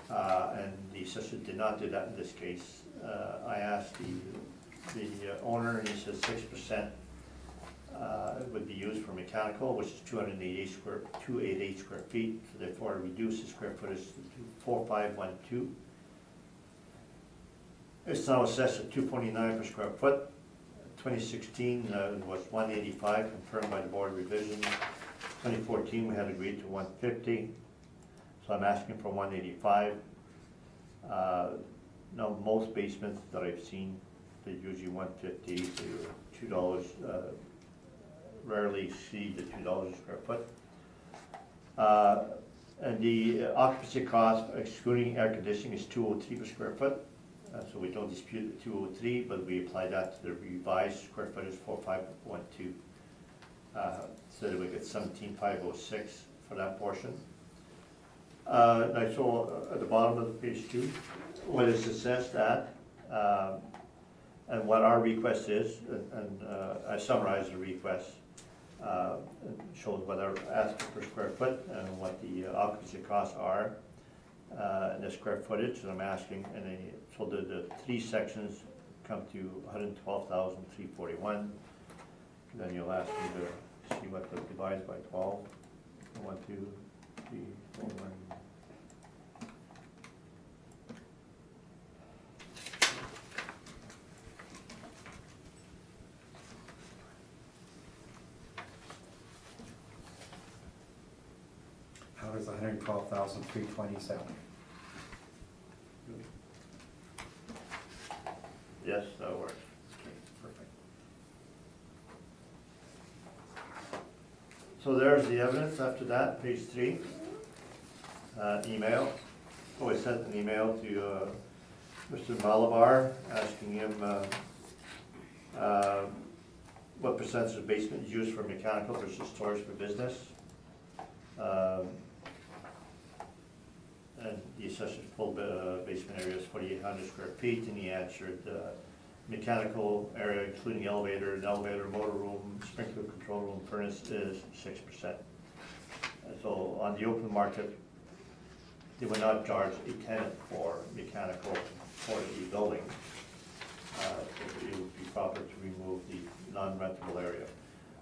And the assessor did not do that in this case. I asked the owner, and he says 6% would be used for mechanical, which is 288 square feet, so therefore I reduce the square footage to 4512. It's now assessed at 249 per square foot. 2016 was 185, confirmed by the board revision. 2014 we had agreed to 150, so I'm asking for 185. Now most basements that I've seen, they're usually 150 to $2, rarely exceed the $2 a square foot. And the occupancy cost excluding air conditioning is 203 per square foot. So we don't dispute the 203, but we apply that to the revised square footage 4512. So that we get 17,506 for that portion. And I saw at the bottom of page 2 what is assessed at, and what our request is, and I summarized the request. It shows what our asking per square foot and what the occupancy costs are. And the square footage that I'm asking, and so the three sections come to 112,341. Then you'll ask me to see what that divides by 12. 1, 2, 3, 4, 1. How does 112,327? Yes, that works. Okay, perfect. So there's the evidence. After that, page 3, email. So I sent an email to Mr. Malabar asking him what percentage of basement is used for mechanical versus storage for business. And the assessor's full basement area is 4,800 square feet, and he answered mechanical area, including elevator, motor room, sprinkler control room, furnace is 6%. So on the open market, they would not charge a tenant for mechanical for the building. It would be proper to remove the non-rentable area.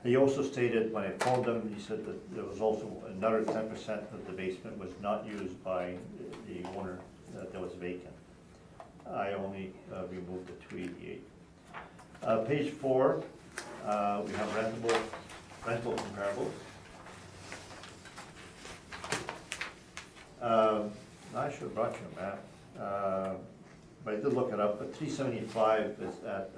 He also stated, when I phoned him, he said that there was also another 10% of the basement was not used by the owner, that was vacant. I only removed the 288. Page 4, we have rental comparables. I should have brought you a map, but I did look it up, but 375 is at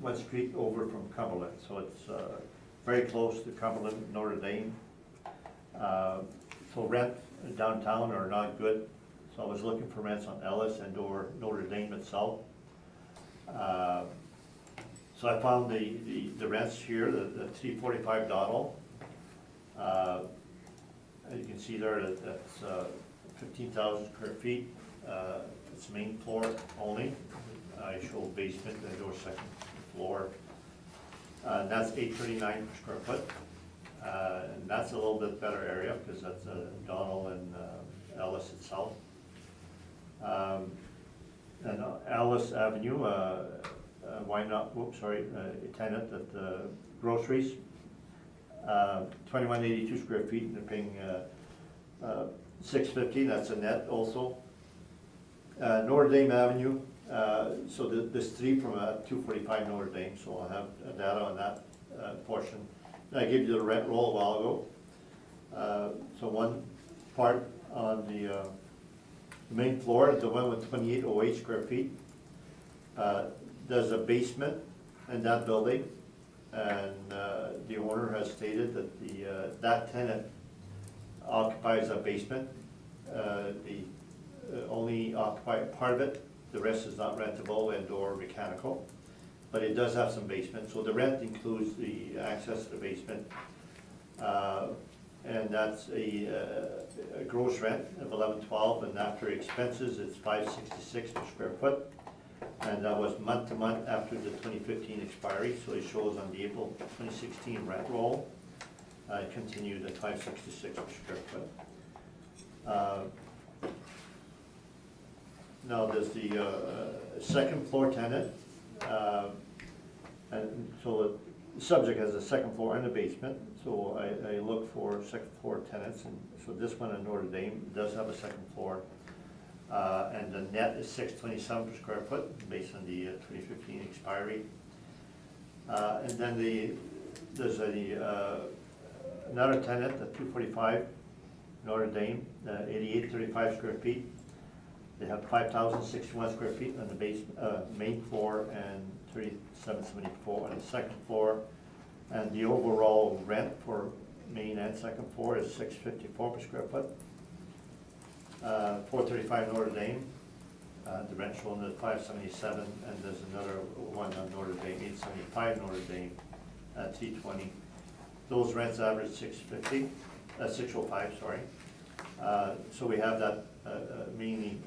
1 street over from Cumberland, so it's very close to Cumberland, Notre Dame. So rent downtown are not good, so I was looking for rents on Ellis and or Notre Dame itself. So I found the rents here, the 345 Donald. You can see there that that's 15,000 square feet. It's main floor only. I show basement and or second floor. And that's 839 per square foot. And that's a little bit better area because that's Donald and Ellis itself. And Ellis Avenue, why not, whoops, sorry, a tenant at the groceries, 2182 square feet, and they're paying $650, that's a net also. Notre Dame Avenue, so there's three from 245 Notre Dame, so I'll have data on that portion. I gave you the rent roll a while ago. So one part on the main floor, the one with 2808 square feet. There's a basement in that building, and the owner has stated that that tenant occupies a basement. The only occupy part of it, the rest is not rentable and or mechanical, but it does have some basement, so the rent includes the access to the basement. And that's a gross rent of $11.12, and after expenses, it's $566 per square foot. And that was month to month after the 2015 expiry, so it shows on the April 2016 rent roll. It continued at $566 per square foot. Now there's the second floor tenant, and so the subject has a second floor and a basement. So I look for second floor tenants, and so this one in Notre Dame does have a second floor. And the net is $627 per square foot based on the 2015 expiry. And then there's another tenant at 245 Notre Dame, 8835 square feet. They have 5,061 square feet on the main floor and 3,774 on the second floor. And the overall rent for main and second floor is $654 per square foot. 435 Notre Dame, the rent shown at $577, and there's another one on Notre Dame, 875 Notre Dame, 320. Those rents average $605, sorry. So we have that mainly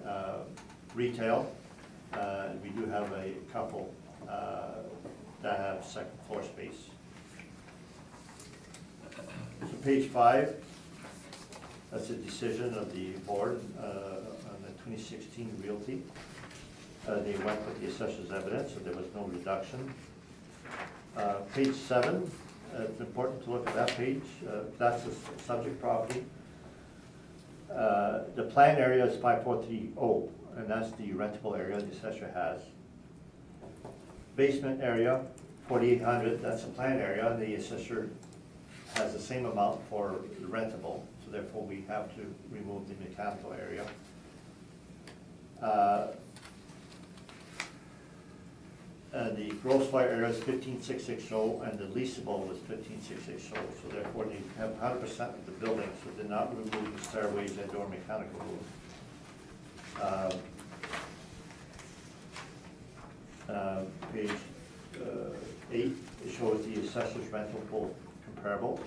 retail. We do have a couple that have second floor space. So page 5. That's a decision of the board on the 2016 realty. They went with the assessor's evidence, so there was no reduction. Page 7, it's important to look at that page. That's the subject property. The plan area is 5430, and that's the rentable area the assessor has. Basement area, 4,800, that's the plan area, and the assessor has the same amount for the rentable. Therefore, we have to remove the mechanical area. And the gross floor area is 15,660, and the leasable was 15,660. So therefore, they have 100% of the building, so they're not removing stairways and or mechanical room. Page 8, it shows the assessor's rental pool comparable.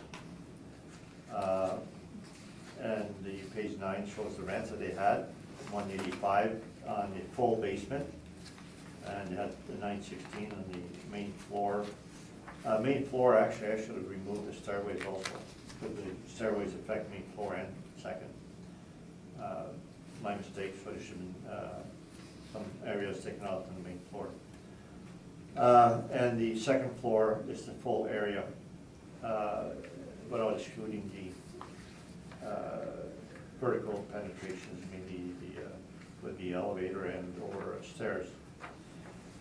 And the page 9 shows the rents that they had, 185 on the full basement, and they had the 916 on the main floor. Main floor, actually, I should have removed the stairways also, because the stairways affect main floor and second. My mistake, so there should have been some areas taken out on the main floor. And the second floor is the full area, without excluding the vertical penetrations, maybe with the elevator and or stairs.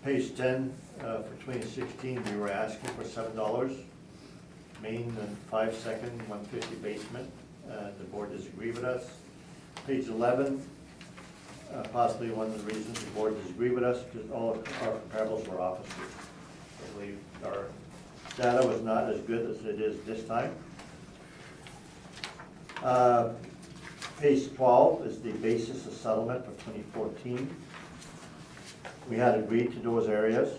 Page 10, for 2016, we were asking for $7, main and 5 second, 150 basement. The board disagreed with us. Page 11, possibly one of the reasons the board disagreed with us, because all of our comparables were offices. I believe our data was not as good as it is this time. Page 12 is the basis of settlement for 2014. We had agreed to those areas,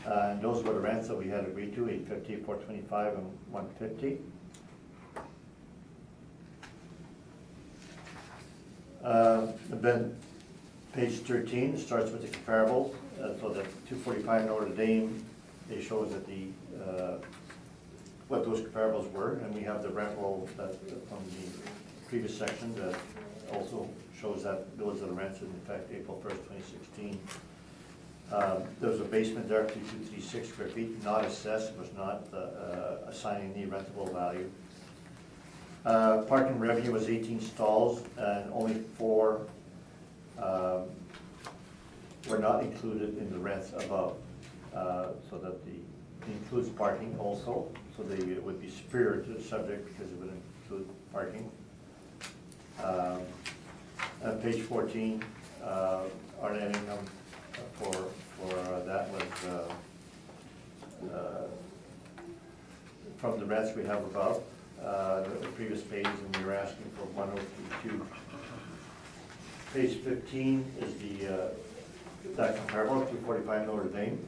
and those were the rents that we had agreed to, 850, 425, and 150. Then page 13 starts with the comparables. So the 245 Notre Dame, it shows that the what those comparables were, and we have the rent roll that from the previous section that also shows that those are the rents in effect April 1st, 2016. There was a basement there, 2236 square feet, not assessed, was not assigning any rentable value. Parking revenue was 18 stalls, and only 4 were not included in the rents above. So that it includes parking also, so they would be superior to the subject because it would include parking. And page 14, our net income for that was from the rents we have above. The previous page, and we were asking for 1032. Page 15 is that comparable, 245 Notre Dame.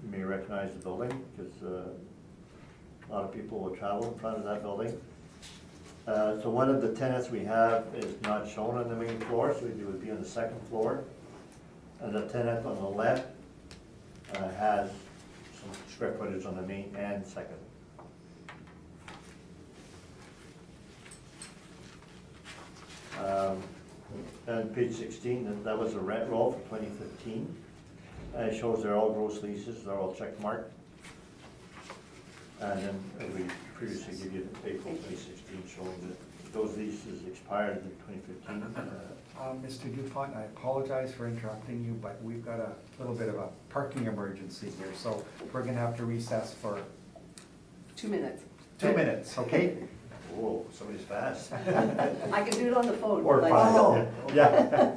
You may recognize the building because a lot of people will travel in front of that building. So one of the tenants we have is not shown on the main floor, so it would be on the second floor. And the tenant on the left has some square footage on the main and second. And page 16, that was a rent roll for 2015. It shows they're all gross leases, they're all check marked. And then we previously gave you April 2016 showing that those leases expired in 2015. Mr. Dupont, I apologize for interrupting you, but we've got a little bit of a parking emergency here, so we're gonna have to recess for 2 minutes. 2 minutes, okay? Whoa, somebody's fast. I can do it on the phone. Or like- 5, yeah.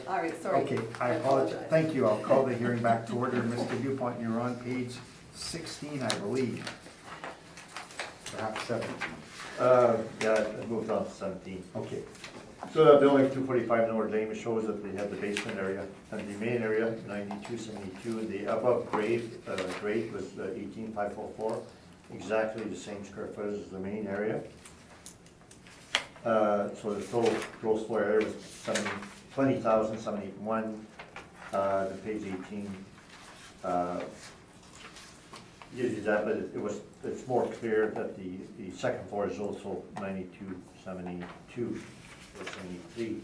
All right, sorry. Okay, I apologize. Thank you. I'll call the hearing back to order. Mr. Dupont, you're on page 16, I believe. Perhaps 17. Yeah, it moved on to 17. Okay. So that building 245 Notre Dame shows that they have the basement area and the main area 9272, and the above grade was 18544, exactly the same square footage as the main area. So the total gross floor area was 20,781. The page 18 gives you that, but it's more clear that the second floor is also 9272 or 73.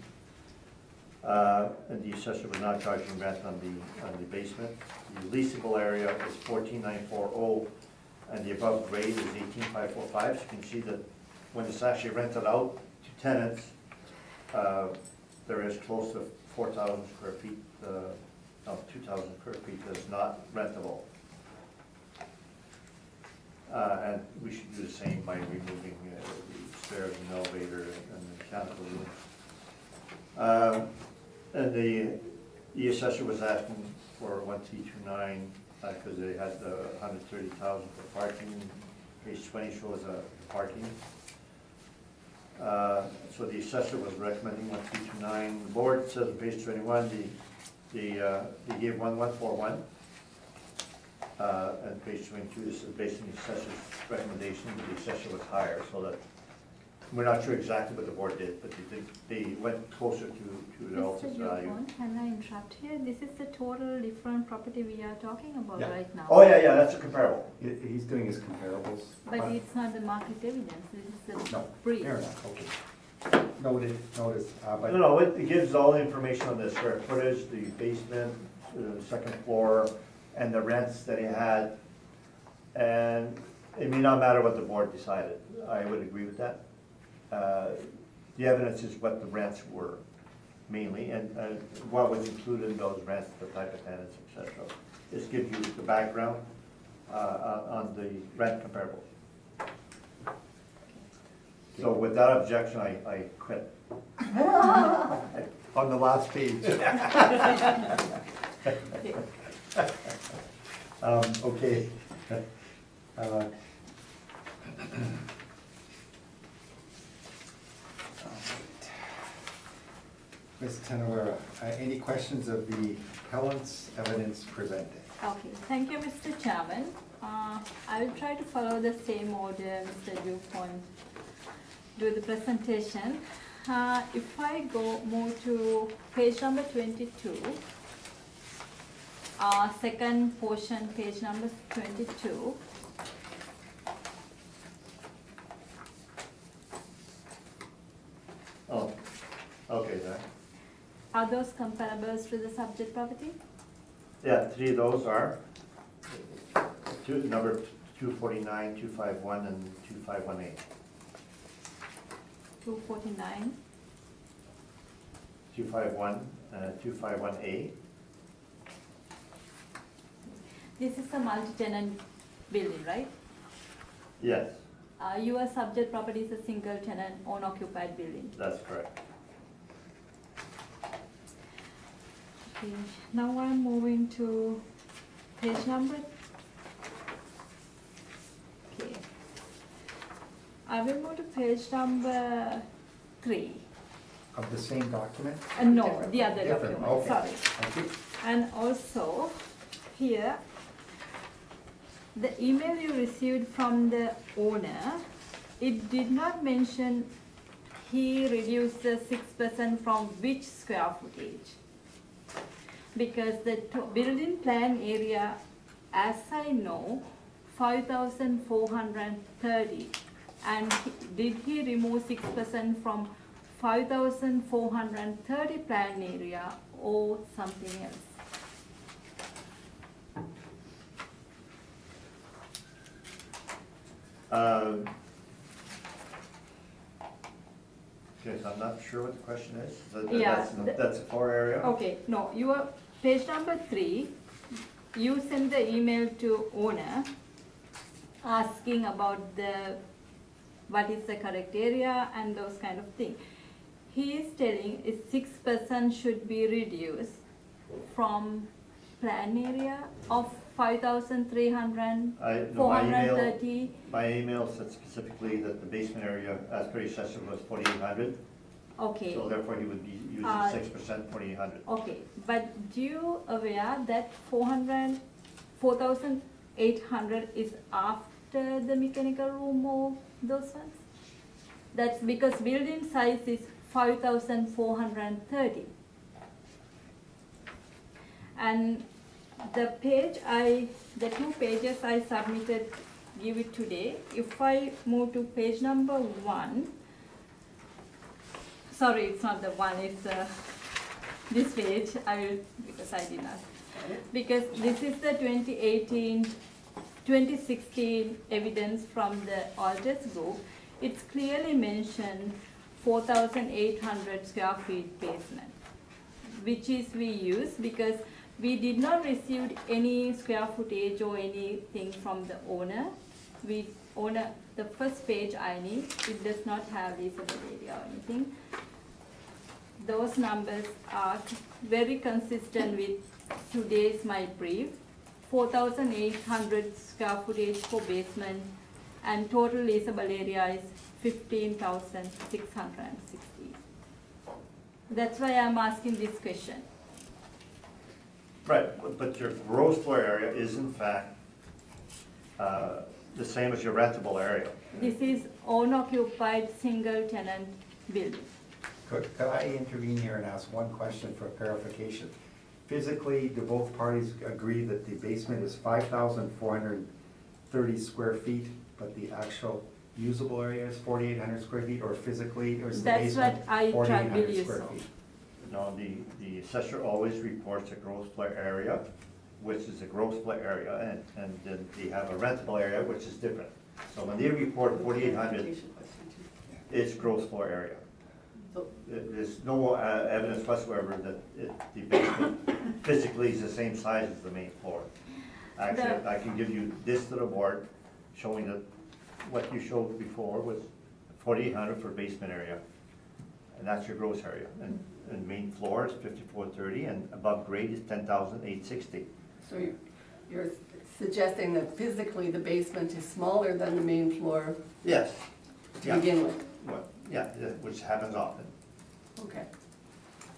And the assessor was not charging rent on the basement. The leasable area is 14,940, and the above grade is 18,545. So you can see that when it's actually rented out to tenants, there is close to 4,000 square feet, 2,000 square feet that's not rentable. And we should do the same by removing the stairs and elevator and the mechanical room. And The assessor was asking for 1329, because they had 130,000 for parking. Page 20 shows parking. So the assessor was recommending 1329. The board says on page 21, they gave 1141. And page 22, this is based on the assessor's recommendation, but the assessor was higher, so that, we're not sure exactly what the board did, but they went closer to the Mr. relative value. Jopon, can I interrupt here? This is the total different property we are talking about Yeah. right now. Oh, yeah, that's a comparable. He's doing his comparables. But it's not the market evidence, this is the No, brief. fair enough, okay. Noted, but. No, it gives all the information on the square footage, the basement, second floor, and the rents that he had. And it may not matter what the board decided, I would agree with that. The evidence is what the rents were mainly, and what was included in those rents, the type of tenants, et cetera. This gives you the background on the rent comparable. So with that objection, I quit. On the last page. Okay. Ms. Tenora, any questions of the appellant's evidence presented? Okay, thank you, Mr. Chairman. I will try to follow the same order Mr. Dupont do the presentation. If I move to page number 22, second portion, page number 22. Oh, okay, then. Are those comparables to the subject property? Yeah, three of those are number 249, 251, and 2518. 249, 251, 251A. this is a multi-tenant building, right? Yes, Your subject property is a single tenant owner-occupied building. that's correct. Okay, now I'm moving to page number. Okay. I will move to page number 3. Of the same document? No, the other Different, document, okay. sorry. Thank you. And also, here, the email you received from the owner, it did not mention he reduced the 6% from which square footage. Because the building plan area, as I know, 5,430. And did he remove 6% from 5,430 plan area or something else? Okay, so I'm not sure what the question is. Yeah, That's a floor area? Okay, no, your page number 3, you send the email to owner asking about what is the correct area and those kind of things. He is telling is 6% should be reduced from plan area of 5,300, No, 430. my email said specifically that the basement area, as per assessor, was 4,800. Okay. So therefore, he would be using 6%, 4,800. Okay, but do you aware that 4,800 is after the mechanical room or those ones? That's because building size is 5,430. And the two pages I submitted, give it today. If I move to page number 1, sorry, it's not the one, it's this page, because I did not. Because this is the 2016 evidence from the Altus group. It's clearly mentioned 4,800 square feet basement, which is we use because we did not receive any square footage or anything from the owner. The first page I need, it does not have leasable area or anything. those numbers are very consistent with today's my brief. 4,800 square footage for basement and total leasable area is 15,660. That's why I'm asking this question. Right, but your gross floor area is in fact the same as your rentable area. This is owner-occupied single-tenant building. Could I intervene here and ask one question for clarification? Physically, do both parties agree that the basement is 5,430 square feet, but the actual usable area is 4,800 square feet, or physically, or is the That's basement what I 4,800 believe square so. feet? No, the assessor always reports a gross floor area, which is a gross floor area, and then they have a rentable area, which is different. So when they report 4,800, Clarification question too. it's gross floor area. So, There's no evidence whatsoever that the basement physically is the same size as the main floor. Actually, I can give you this little board showing that what you showed before was 4,800 for basement area, and that's your gross area. And main floor is 5,430, and above grade is 10,860. so you're suggesting that physically the basement is smaller than the main floor Yes. to Yeah. begin with? Well, yeah, which happens often. Okay.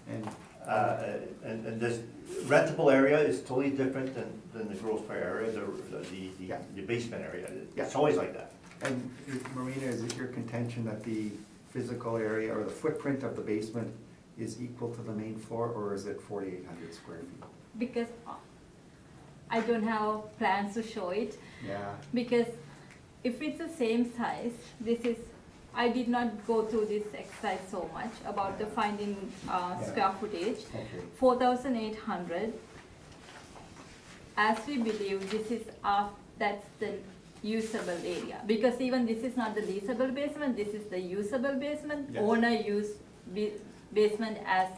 And And this rentable area is totally different than the gross floor area, Yeah. the basement area. Yeah. It's always like that. And Marina, is it your contention that the physical area or the footprint of the basement is equal to the main floor, or is it 4,800 square feet? Because I don't have plans to show it. Yeah, Because if it's the same size, this is, I did not go through this exercise so much about the finding square footage. okay. 4,800. As we believe, this is that's the usable area. Because even this is not the leasable basement, this is the usable basement. Yes. Owner use basement as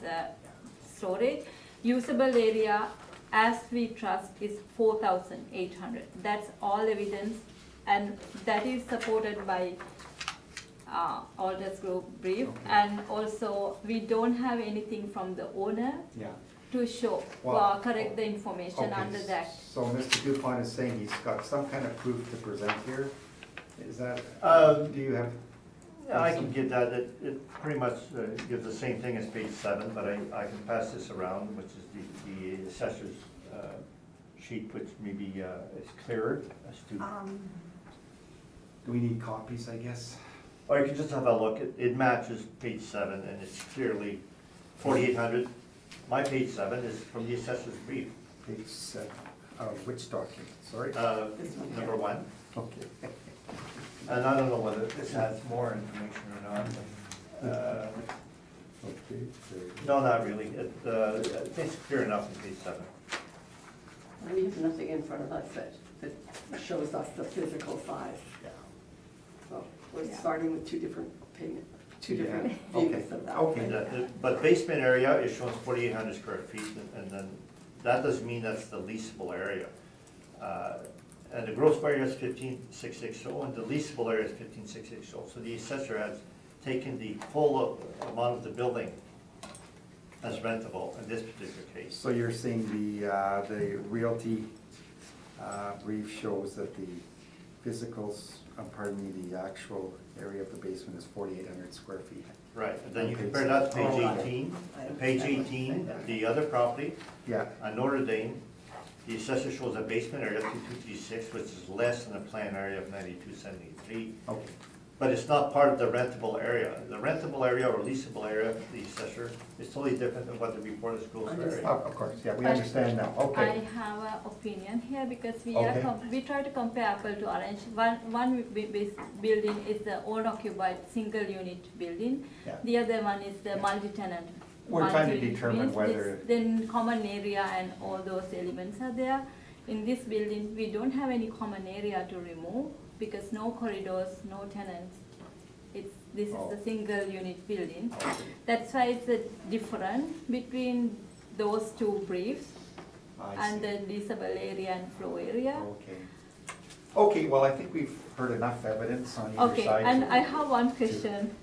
storage. Usable area, as we trust, is 4,800. That's all evidence, and that is supported by Aldous Group brief. Okay. And also, we don't have anything from the owner Yeah. to show, Well, correct the information Okay, under that. So Mr. Dupont is saying he's got some kind of proof to present here? Is that, do you have? Yeah, I can give that, it pretty much gives the same thing as page 7, but I can pass this around, which is the assessor's sheet, which maybe is clearer as to, Do we need copies, I guess? or you can just have a look, it matches page 7, and it's clearly 4,800. My page 7 is from the assessor's brief, Page 7, which document, sorry? This one here. number 1. Okay. And I don't know whether this has more information or not, but, Okay, very good. no, not really. It's clear enough in page 7. We have nothing in front of us that shows us the physical size. Yeah. So we're Yeah. starting with two different opinions, two different Yeah. Okay. views of that. Okay. But basement area is showing 4,800 square feet, and then that doesn't mean that's the leasable area. And the gross area is 15,660, and the leasable area is 15,660. So the assessor has taken the full amount of the building as rentable in this particular case. So you're saying the realty brief shows that the physicals, the actual area of the basement is 4,800 square feet? Right, and then you Okay, compare so- that to page Oh, right. 18. Page 18, the other property, Yeah, on Notre Dame, the assessor shows a basement area of 2,236, which is less than the plan area of 9,273, okay. but it's not part of the rentable area. The rentable area or leasable area, the assessor, is totally different than what the report is gross area. Of course, yeah, we But understand now, I okay. have an opinion here because Okay. we try to compare apple to orange. One building is the owner-occupied single-unit building. Yeah. The other one is the multi-tenant. We're trying to multi-unit determine means whether- this- Then common area and all those elements are there. In this building, we don't have any common area to remove because no corridors, no tenants. This is Oh. the single-unit building. Okay. That's why it's a difference between those two briefs I and see. the leasable area and flow area. Okay. Okay, well, I think we've heard enough evidence on either Okay, side. and I have one question,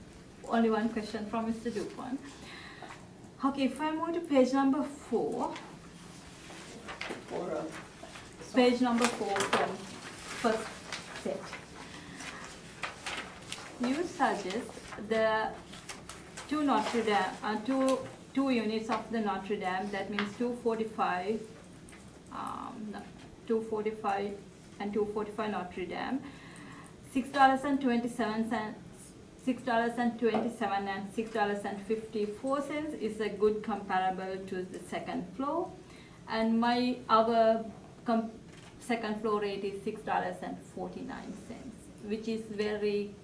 only one question from Mr. Dupont. Okay, if I move to page number 4, Or, page number 4 from first set. You suggest the two units of the Notre Dame, that means 245 and 245 Notre Dame, $6.27 and $6.54 is a good comparable to the second floor, and our second floor rate is $6.49, which is very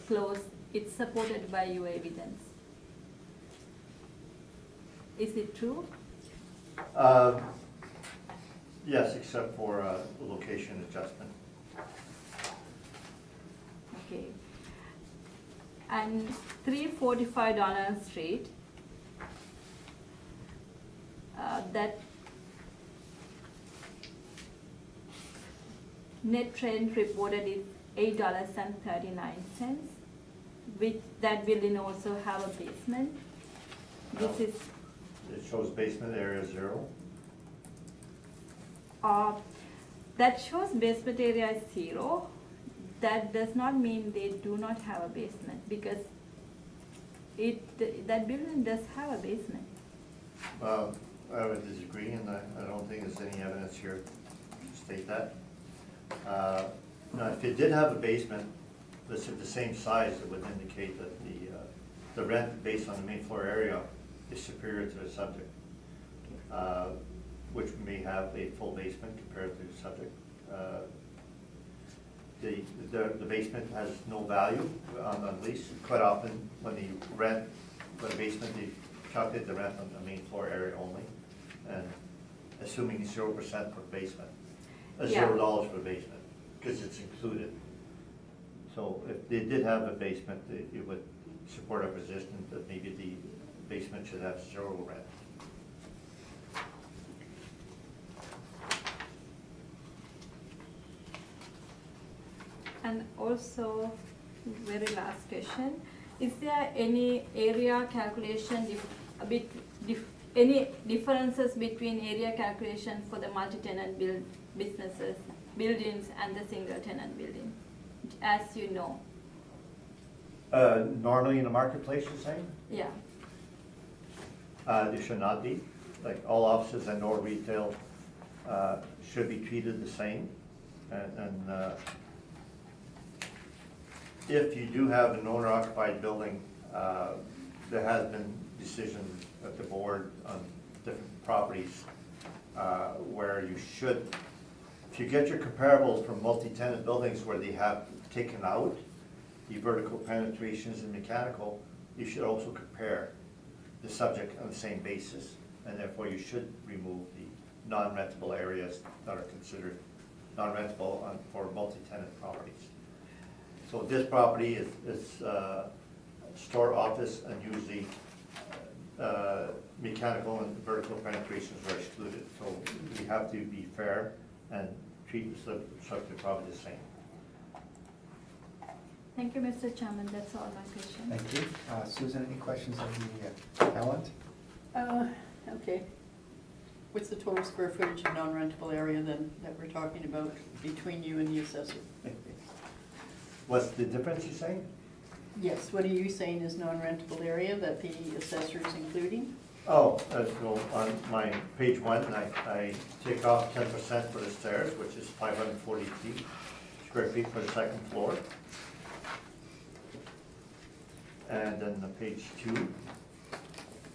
close. It's supported by your evidence. Is it true? Yes, except for location adjustment. Okay. And 345 Donald Street, that net rent reported is $8.39. Which that building also have a basement. This is It shows basement area 0. that shows basement area is 0. That does not mean they do not have a basement, because that building does have a basement. Well, I would disagree, and I don't think there's any evidence here to state that. Now, if it did have a basement that's of the same size, it would indicate that the rent based on the main floor area is superior to the subject, which may have a full basement compared to the subject. The basement has no value on the lease. Quite often, when they rent for the basement, they calculate the rent on the main floor area only, and assuming 0% for basement, $0 for basement, because it's included. So if they did have a basement, it would support our position that maybe the basement should have 0 rent. And also, very last question, is there any area calculation, any differences between area calculation for the multi-tenant businesses, buildings and the single tenant building, as you know? Normally in the marketplace, you're saying? Yeah. There should not be. Like, all offices and or retail should be treated the same. And if you do have an owner-occupied building, there has been decisions at the board on different properties where you should, if you get your comparables from multi-tenant buildings where they have taken out the vertical penetrations and mechanical, you should also compare the subject on the same basis, and therefore you should remove the non-rentable areas that are considered non-rentable for multi-tenant properties. So this property is store, office, and usually mechanical and vertical penetrations are excluded. So we have to be fair and treat the subject probably the same. Thank you, Mr. Chairman, that's all my questions. Thank you. Susan, any questions of the appellant? Okay. What's the total square footage of non-rentable area then that we're talking about between you and the assessor? What's the difference, you're saying? Yes, what are you saying is non-rentable area that the assessor is including? Oh, so on my page 1, I take off 10% for the stairs, which is 540 square feet for the second floor. And then the page 2,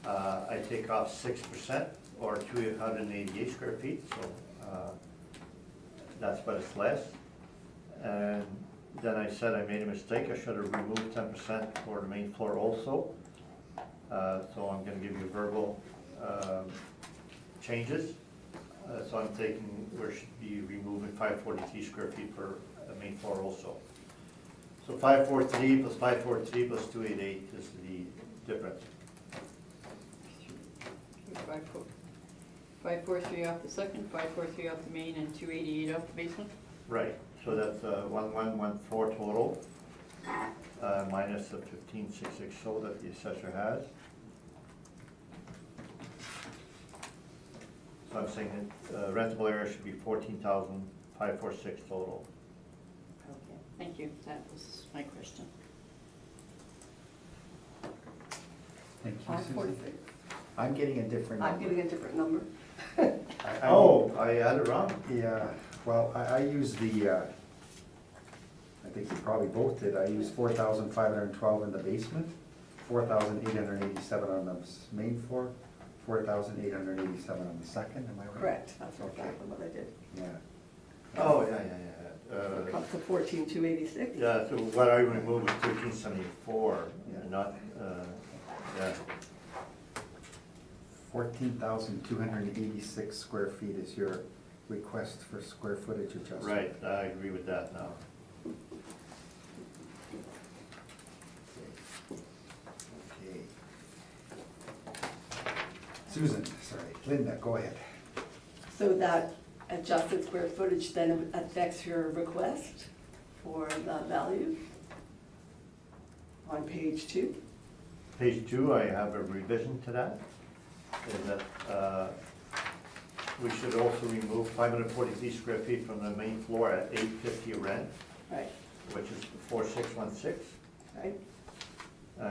I take off 6%, or 288 square feet, so that's what it's less. And then I said I made a mistake, I should have removed 10% for the main floor also. So I'm gonna give you verbal changes. So I'm taking, we should be removing 543 square feet for the main floor also. So 543 plus 543 plus 288 is the difference. 543 off the second, 543 off the main, and 288 off the basement? Right, so that's 1114 total, minus the 15660 that the assessor has. So I'm saying that rentable area should be 14,546 total. Okay, thank you, that was my question. Thank you, Five Susan. forty-six. I'm getting a different I'm number. getting a different number. I had it wrong. Yeah, well, I use the, I think you probably both did, I used 4,512 in the basement, 4,887 on the main floor, 4,887 on the second, am I right? Correct, that's Okay. exactly what I did. Yeah. Oh, yeah. It comes to 14,286. Yeah, so what I removed was 1374, Yeah. not, yeah. 14,286 square feet is your request for square footage adjustment. Right, I agree with that now. Okay. Susan, sorry, Linda, go ahead. So that adjusted square footage then affects your request for the value on page 2. Page 2, I have a revision to that, is that we should also remove 543 square feet from the main floor at 850 rent, Right, which is 4616. right.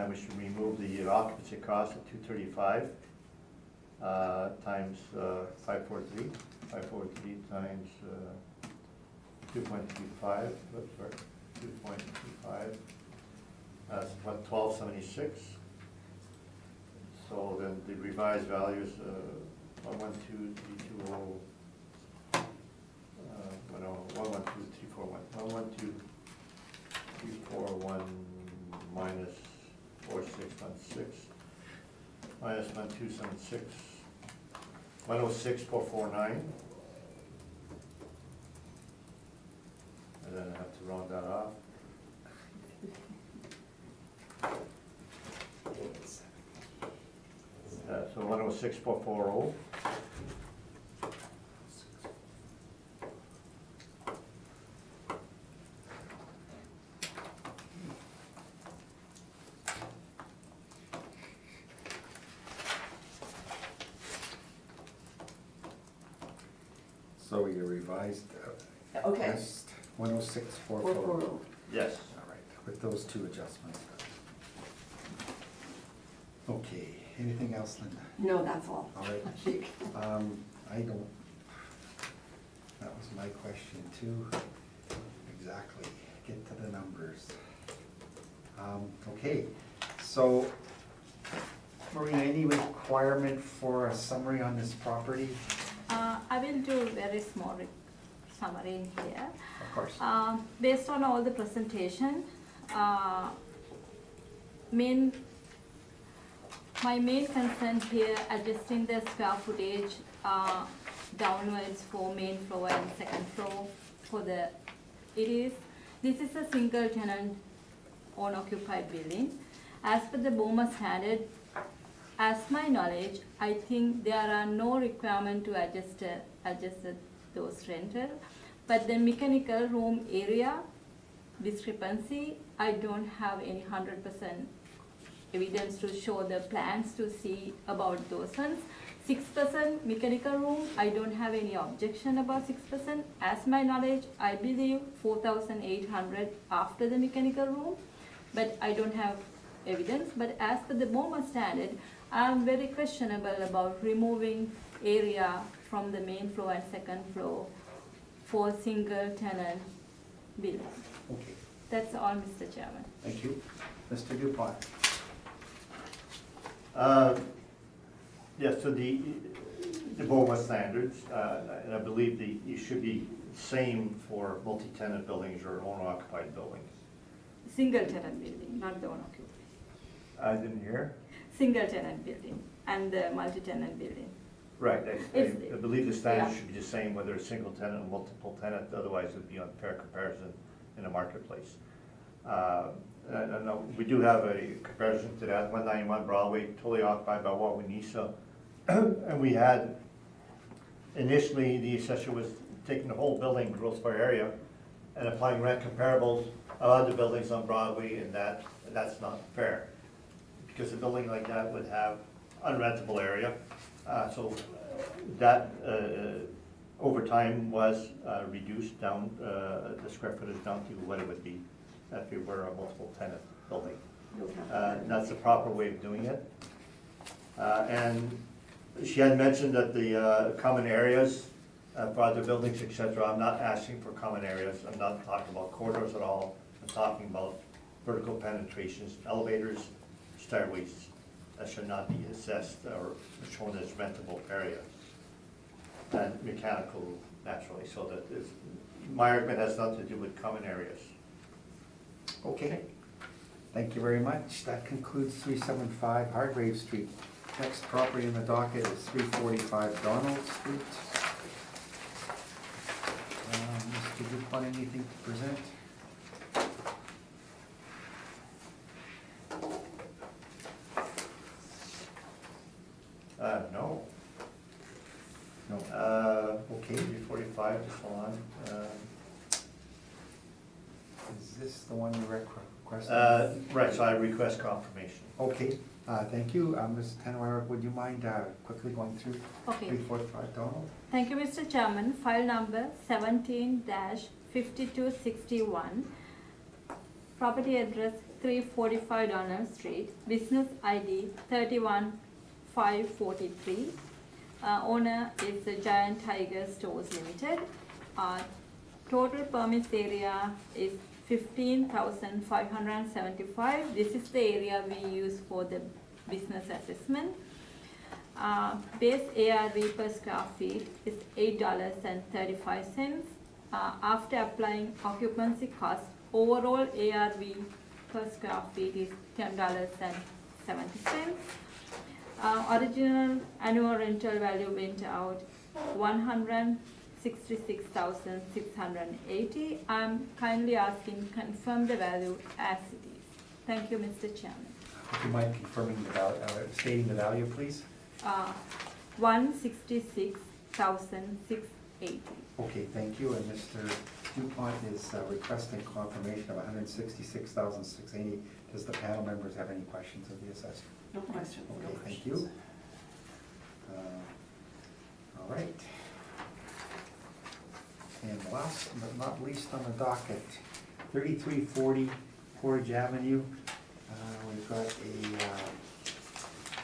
We should remove the occupancy cost at 235 times 543. 543 times 2.25, oops, sorry, 2.25. That's what, 1276. So then the revised value is 112,320. 112,341 minus 4616 minus 1276, 106,449. And then I have to round that off. So 106,440. So your revised Okay. request, 106,440. 440. Yes. All right, with those two adjustments. Okay, anything else, Linda? No, that's all. All right. I think. I don't, that was my question too. Exactly, get to the numbers. Okay, so, Marina, any requirement for a summary on this property? I will do very small summary in here. Of course. Based on all the presentation, my main concern here, adjusting the square footage downwards for main floor and second floor for this is a single tenant owner-occupied building. As per the BOMA standard, as my knowledge, I think there are no requirement to adjust those rental. But the mechanical room area discrepancy, I don't have any 100% evidence to show the plans to see about those ones. 6% mechanical room, I don't have any objection about 6%. As my knowledge, I believe 4,800 after the mechanical room, but I don't have evidence. But as per the BOMA standard, I'm very questionable about removing area from the main floor and second floor for single tenant building. Okay, That's all, Mr. Chairman. thank you. Mr. Dupont? Yes, so the BOMA standards, and I believe it should be same for multi-tenant buildings or owner-occupied buildings. Single tenant building, not the owner-occupied. I didn't hear. Single tenant building and the multi-tenant building. Right, It's- I believe the standards yeah. should be the same whether it's single tenant or multiple tenant, otherwise it would be unfair comparison in the marketplace. And we do have a comparison to that, 191 Broadway, totally occupied by Wawanesa. And we had, initially, the assessor was taking the whole building, gross floor area, and applying rent comparables of other buildings on Broadway, and that's not fair. Because a building like that would have unrentable area. So that over time was reduced down, the square footage down to what it would be if you were a multiple tenant building. That's the proper way of doing it. And she had mentioned that the common areas for other buildings, etc. I'm not asking for common areas. I'm not talking about corridors at all. I'm talking about vertical penetrations, elevators, stairways. That should not be assessed or shown as rentable areas. And mechanical, naturally, so that my argument has nothing to do with common areas. Okay, thank you very much. That concludes 375 Hargrave Street. Next property in the docket is 345 Donald Street. Mr. Dupont, anything to present? No. No. Okay, 345, just hold on. Is this the one you requested? Right, so I request confirmation. Okay, thank you. Ms. Tanwara, would you mind quickly going through Okay. 345 Donald? Thank you, Mr. Chairman. File number 17-5261. Property address 345 Donald Street. Business ID 31543. Owner is the Giant Tiger Stores Limited. Total permits area is 15,575. This is the area we use for the business assessment. Base ARV per square feet is $8.35. After applying occupancy cost, overall ARV per square feet is $10.70. Original annual rental value went out $166,680. I'm kindly asking confirm the value as it is. Thank you, Mr. Chairman. Would you mind confirming the value, stating the value, please? $166,680. Okay, thank you. And Mr. Dupont is requesting confirmation of $166,680. Does the panel members have any questions of the assessor? No question. No Okay, thank questions. you. All right. And last but not least on the docket, 3340 Portage Avenue. We've got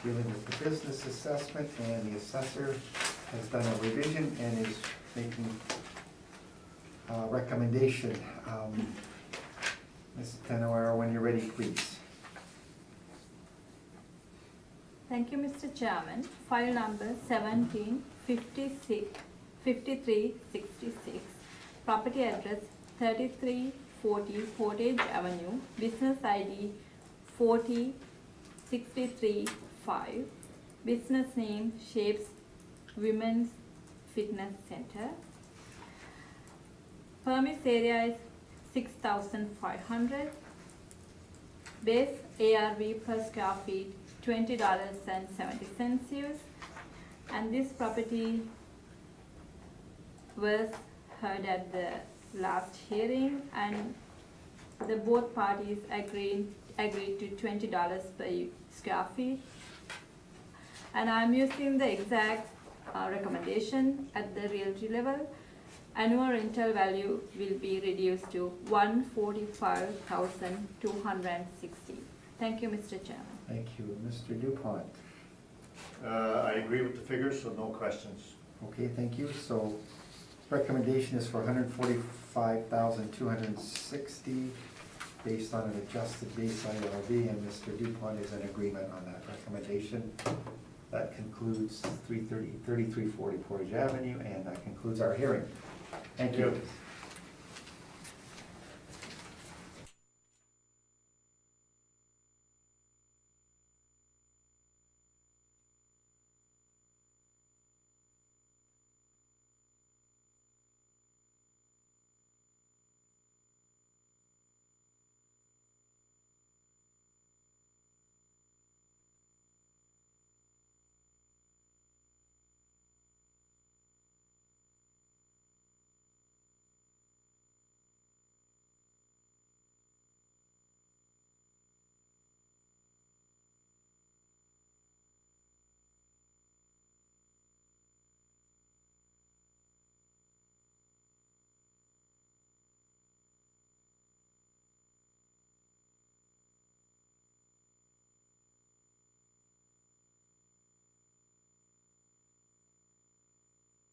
dealing with the business assessment, and the assessor has done a revision and is making a recommendation. Ms. Tanawara, when you're ready, please. Thank you, Mr. Chairman. File number 17-5366. Property address 3340 Portage Avenue. Business ID 40635. Business name Shapes Women's Fitness Center. Permits area is 6,500. Base ARV per square feet $20.70. And this property was heard at the last hearing, and the both parties agreed to $20 per square feet. And I'm using the exact recommendation at the realty level. Annual rental value will be reduced to $145,260. Thank you, Mr. Chairman. Thank you. Mr. Dupont. I agree with the figures, so no questions. Okay, thank you. So recommendation is for $145,260 based on an adjusted base IRV, and Mr. Dupont is in agreement on that recommendation. That concludes 3340 Portage Avenue, and that concludes our hearing. Thank you.